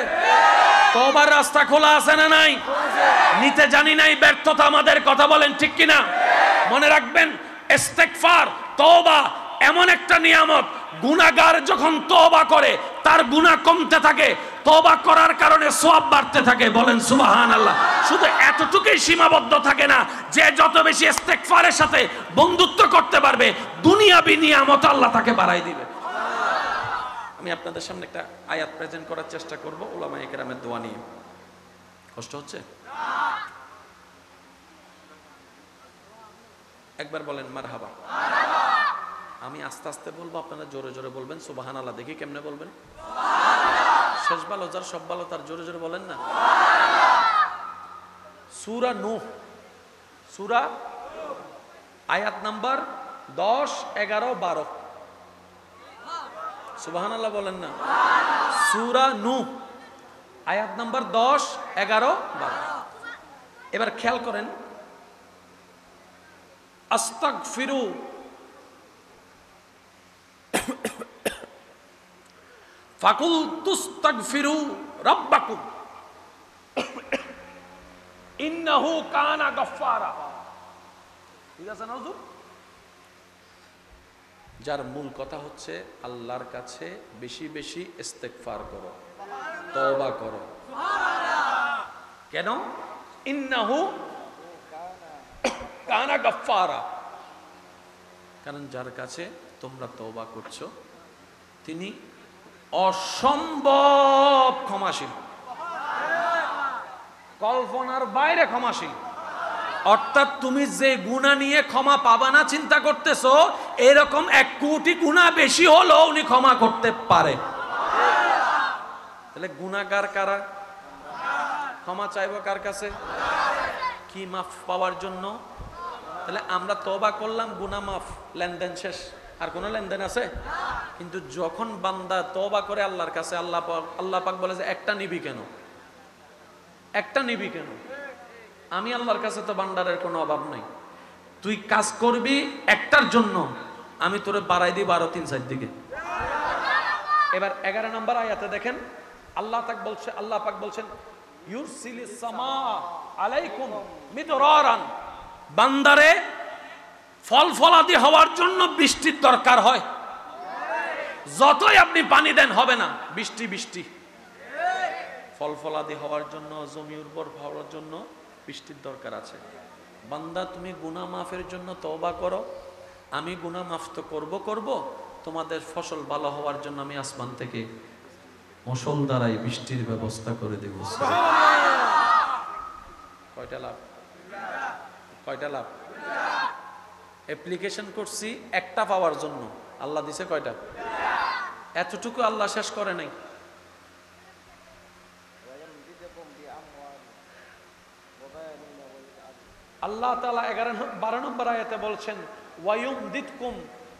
তওবার রাস্তা খোলা আছে না নাই? নিতে জানি নাই, ব্যর্থতা আমাদের। কথা বলেন ঠিক কিনা? মনে রাখবেন, ইস্তেগফার, তওবা এমন একটা নিয়ামত, গুনাহগার যখন তওবা করে তার গুনাহ কমতে থাকে, তওবা করার কারণে সওয়াব বাড়তে থাকে। বলেন সুবহানাল্লাহ। শুধু এতটুকুই সীমাবদ্ধ থাকে না, যে যত বেশি ইস্তেগফারের সাথে বন্ধুত্ব করতে পারবে, দুনিয়াবি নিয়ামত আল্লাহ তাকে বাড়াই দিবে। আমি আপনাদের সামনে একটা আয়াত প্রেজেন্ট করার চেষ্টা করব উলামায়ে কেরামের দোয়া নিয়ে। কষ্ট হচ্ছে? একবার বলেন মারহাবা। আমি আস্তে আস্তে বলবো, আপনারা জোরে জোরে বলবেন সুবহানাল্লাহ। দেখি কেমনে বলবেন। শেষ ভালো যার সব ভালো তার, জোরে জোরে বলেন না। সূরা নূহ, সূরা আয়াত নাম্বার 10, 11, 12। সুবহানাল্লাহ বলেন না। সূরা নূহ আয়াত নাম্বার 10, 11, 12। এবার খেয়াল করেন, আস্তাগফিরু ফাকুলতুস্তাগফিরু রাব্বাকুম ইন্নাহু কানা গাফফারা। ঠিক আছে না হুজুর? যার মূল কথা হচ্ছে আল্লাহর কাছে বেশি বেশি ইস্তেগফার করো, তওবা করো। কেন? ইন্নাহু কানা গাফফারা, কারণ যার কাছে তোমরা তওবা করছো তিনি অসম্ভব ক্ষমাশীল, কল্পনার বাইরে ক্ষমাশীল। অর্থাৎ তুমি যে গুনাহ নিয়ে ক্ষমা পাবা না চিন্তা করতেছো, এরকম 1 কোটি গুনাহ বেশি হলো উনি ক্ষমা করতে পারে। তাহলে গুনাহগার কারা? ক্ষমা চাইবো কার কাছে? কি মাফ পাওয়ার জন্য? তাহলে আমরা তওবা করলাম, গুনাহ মাফ, লেনদেন শেষ, আর কোনো লেনদেন আছে? কিন্তু যখন বান্দা তওবা করে আল্লাহর কাছে, আল্লাহ পাক বলে যে একটা নিবি কেন, একটা নিবি কেন? আমি আল্লাহর কাছে তো ভান্ডারের কোনো অভাব নাই, তুই কাজ করবি একটার জন্য, আমি তোরে বাড়াই দিব আরো 3-4 দিকে। এবার 11 নম্বর আয়াতে দেখেন আল্লাহ পাক বলছেন ইউরসিলিস সামা আলাইকুম মিদরারান, বান্দারে ফল ফলাদি হওয়ার জন্য বৃষ্টির দরকার হয়, যতই আপনি পানি দেন হবে না, বৃষ্টি ফল ফলাদি হওয়ার জন্য, জমি উর্বর হওয়ার জন্য বৃষ্টির দরকার আছে। বান্দা তুমি গুনাহ মাফের জন্য তওবা করো, আমি গুনাহ মাফ তো করব, তোমাদের ফসল ভালো হওয়ার জন্য আমি আসমান থেকে মশল দ্বারাই বৃষ্টির ব্যবস্থা করে দেব। কয়টা লাভ? কয়টা লাভ? অ্যাপ্লিকেশন করছি একটা পাওয়ার জন্য, আল্লাহ দিছে কয়টা? এতটুকু আল্লাহ শেষ করে নাই। আল্লাহ তাআলা 12 নম্বর আয়াতে বলছেন ওয়ায়ুমদিদকুম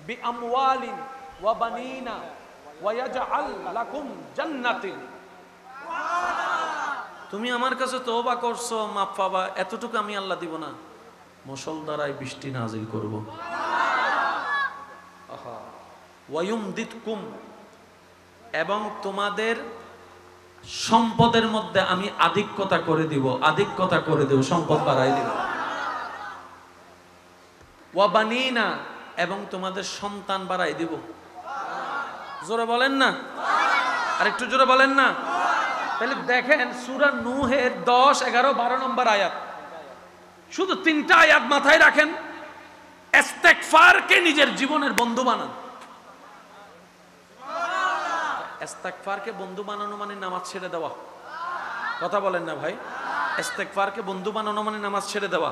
বিআমওয়ালিন ওয়া বানিনা ওয়া ইয়াজআল লাকুম জান্নাতিন। তুমি আমার কাছে তওবা করছো, মাফ পাবা, এতটুকু আমি আল্লাহ দিব না, মুষলধারায় বৃষ্টি নাজিল করব। আহা, ওয়ায়ুমদিদকুম, এবং তোমাদের সম্পদের মধ্যে আমি আধিক্যতা করে দেব, সম্পদ বাড়াই দেব। ওয়া বানিনা, এবং তোমাদের সন্তান বাড়াই দিব। জোরে বলেন না, আর একটু জোরে বলেন না। তাহলে দেখেন সূরা নূহের 10, 11, 12 নম্বর আয়াত, শুধু 3টা আয়াত মাথায় রাখেন। ইস্তেগফারকে নিজের জীবনের বন্ধু বানান। ইস্তেগফারকে বন্ধু বানানো মানে নামাজ ছেড়ে দেওয়া। কথা বলেন না ভাই? ইস্তেগফারকে বন্ধু বানানো মানে নামাজ ছেড়ে দেওয়া,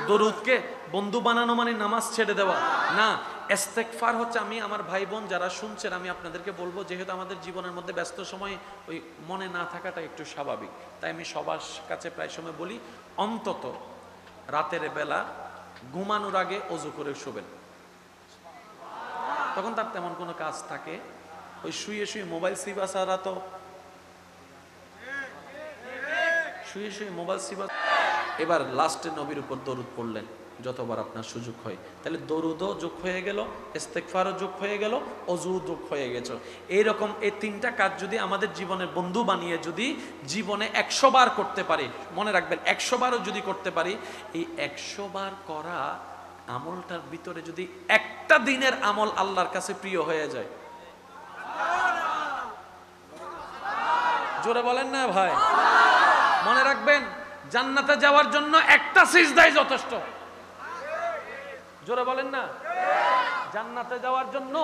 দরুদকে বন্ধু বানানো মানে নামাজ ছেড়ে দেওয়া না। ইস্তেগফার হচ্ছে, আমি আমার ভাই বোন যারা শুনছেন, আমি আপনাদেরকে বলবো, যেহেতু আমাদের জীবনের মধ্যে ব্যস্ত সময় ওই মনে না থাকাটা একটু স্বাভাবিক, তাই আমি সবার কাছে প্রায় সময় বলি, অন্তত রাতের বেলা ঘুমানোর আগে ওযু করে শোবেন। তখন তার তেমন কোনো কাজ থাকে, ওই শুয়ে মোবাইল সিবা ছাড়া তো, শুয়ে মোবাইল সিবা। এবার লাস্টে নবীর উপর দরুদ পড়লেন যতবার আপনার সুযোগ হয়, তাহলে দরুদও যোগ হয়ে গেল, ইস্তেগফারও যোগ হয়ে গেল, ওযু যোগ হয়ে গেছে। এইরকম এই 3টা কাজ যদি আমাদের জীবনের বন্ধু বানিয়ে যদি জীবনে 100 বার করতে পারি, মনে রাখবেন 100 বারও যদি করতে পারি, এই 100 বার করা আমলটার ভিতরে যদি একটা দিনের আমল আল্লাহর কাছে প্রিয় হয়ে যায়, জোরে বলেন না ভাই? মনে রাখবেন জান্নাতে যাওয়ার জন্য একটা সিজদাই যথেষ্ট। জোরে বলেন না? জান্নাতে যাওয়ার জন্য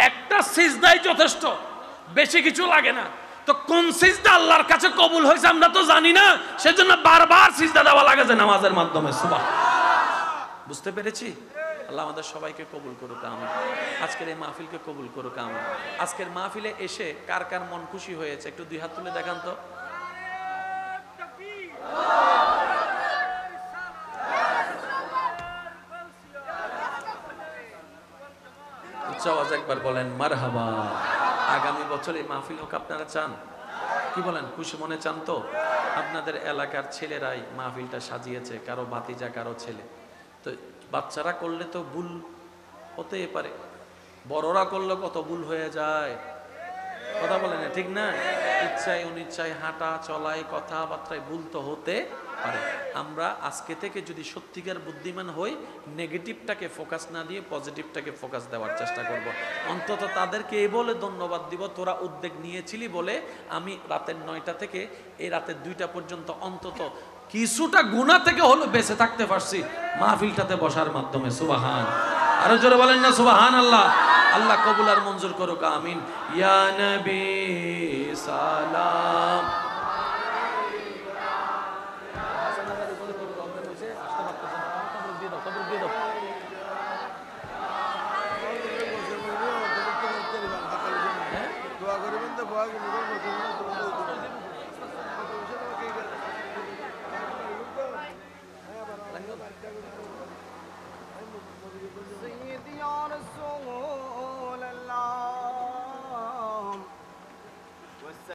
একটা সিজদাই যথেষ্ট, বেশি কিছু লাগে না। তো কোন সিজদা আল্লাহর কাছে কবুল হয়েছে আমরা তো জানি না, সেজন্য বারবার সিজদা দেওয়া লাগে যে নামাজের মাধ্যমে। সুবহানাল্লাহ। বুঝতে পেরেছি? আল্লাহ আমাদের সবাইকে কবুল করুক, আমিন। আজকের এই মাহফিলকে কবুল করুক, আমিন। আজকের মাহফিলে এসে কার কার মন খুশি হয়েছে একটু 2 হাত তুলে দেখান তো। উচ্চ আওয়াজে একবার বলেন মারহাবা। আগামী বছর এই মাহফিল হোক, আপনারা চান? কি বলেন, খুশি মনে চান তো? আপনাদের এলাকার ছেলেরাই মাহফিলটা সাজিয়েছে, কারো ভাতিজা কারো ছেলে। তো বাচ্চারা করলে তো ভুল হতেই পারে, বড়রা করলে কত ভুল হয়ে যায়, কথা বলেন না, ঠিক না? ইচ্ছায় অনিচ্ছায় হাঁটা চলায় কথাবার্তায় ভুল তো হতে পারে। আমরা আজকে থেকে যদি সত্যিকার বুদ্ধিমান হই, নেগেটিভটাকে ফোকাস না দিয়ে পজিটিভটাকে ফোকাস দেওয়ার চেষ্টা করব। অন্তত তাদেরকে এই বলে ধন্যবাদ দিব, তোরা উদ্যোগ নিয়েছিলি বলে আমি রাতের 9টা থেকে এই রাতের 2টা পর্যন্ত অন্তত কিছুটা গুনাহ থেকে হলো বেঁচে থাকতে পারছি মাহফিলটাতে বসার মাধ্যমে। সুবহান, আরো জোরে বলেন না সুবহান আল্লাহ। আল্লাহ কবুল আর মঞ্জুর করুক, আমিন। ইয়া নবী সালাম।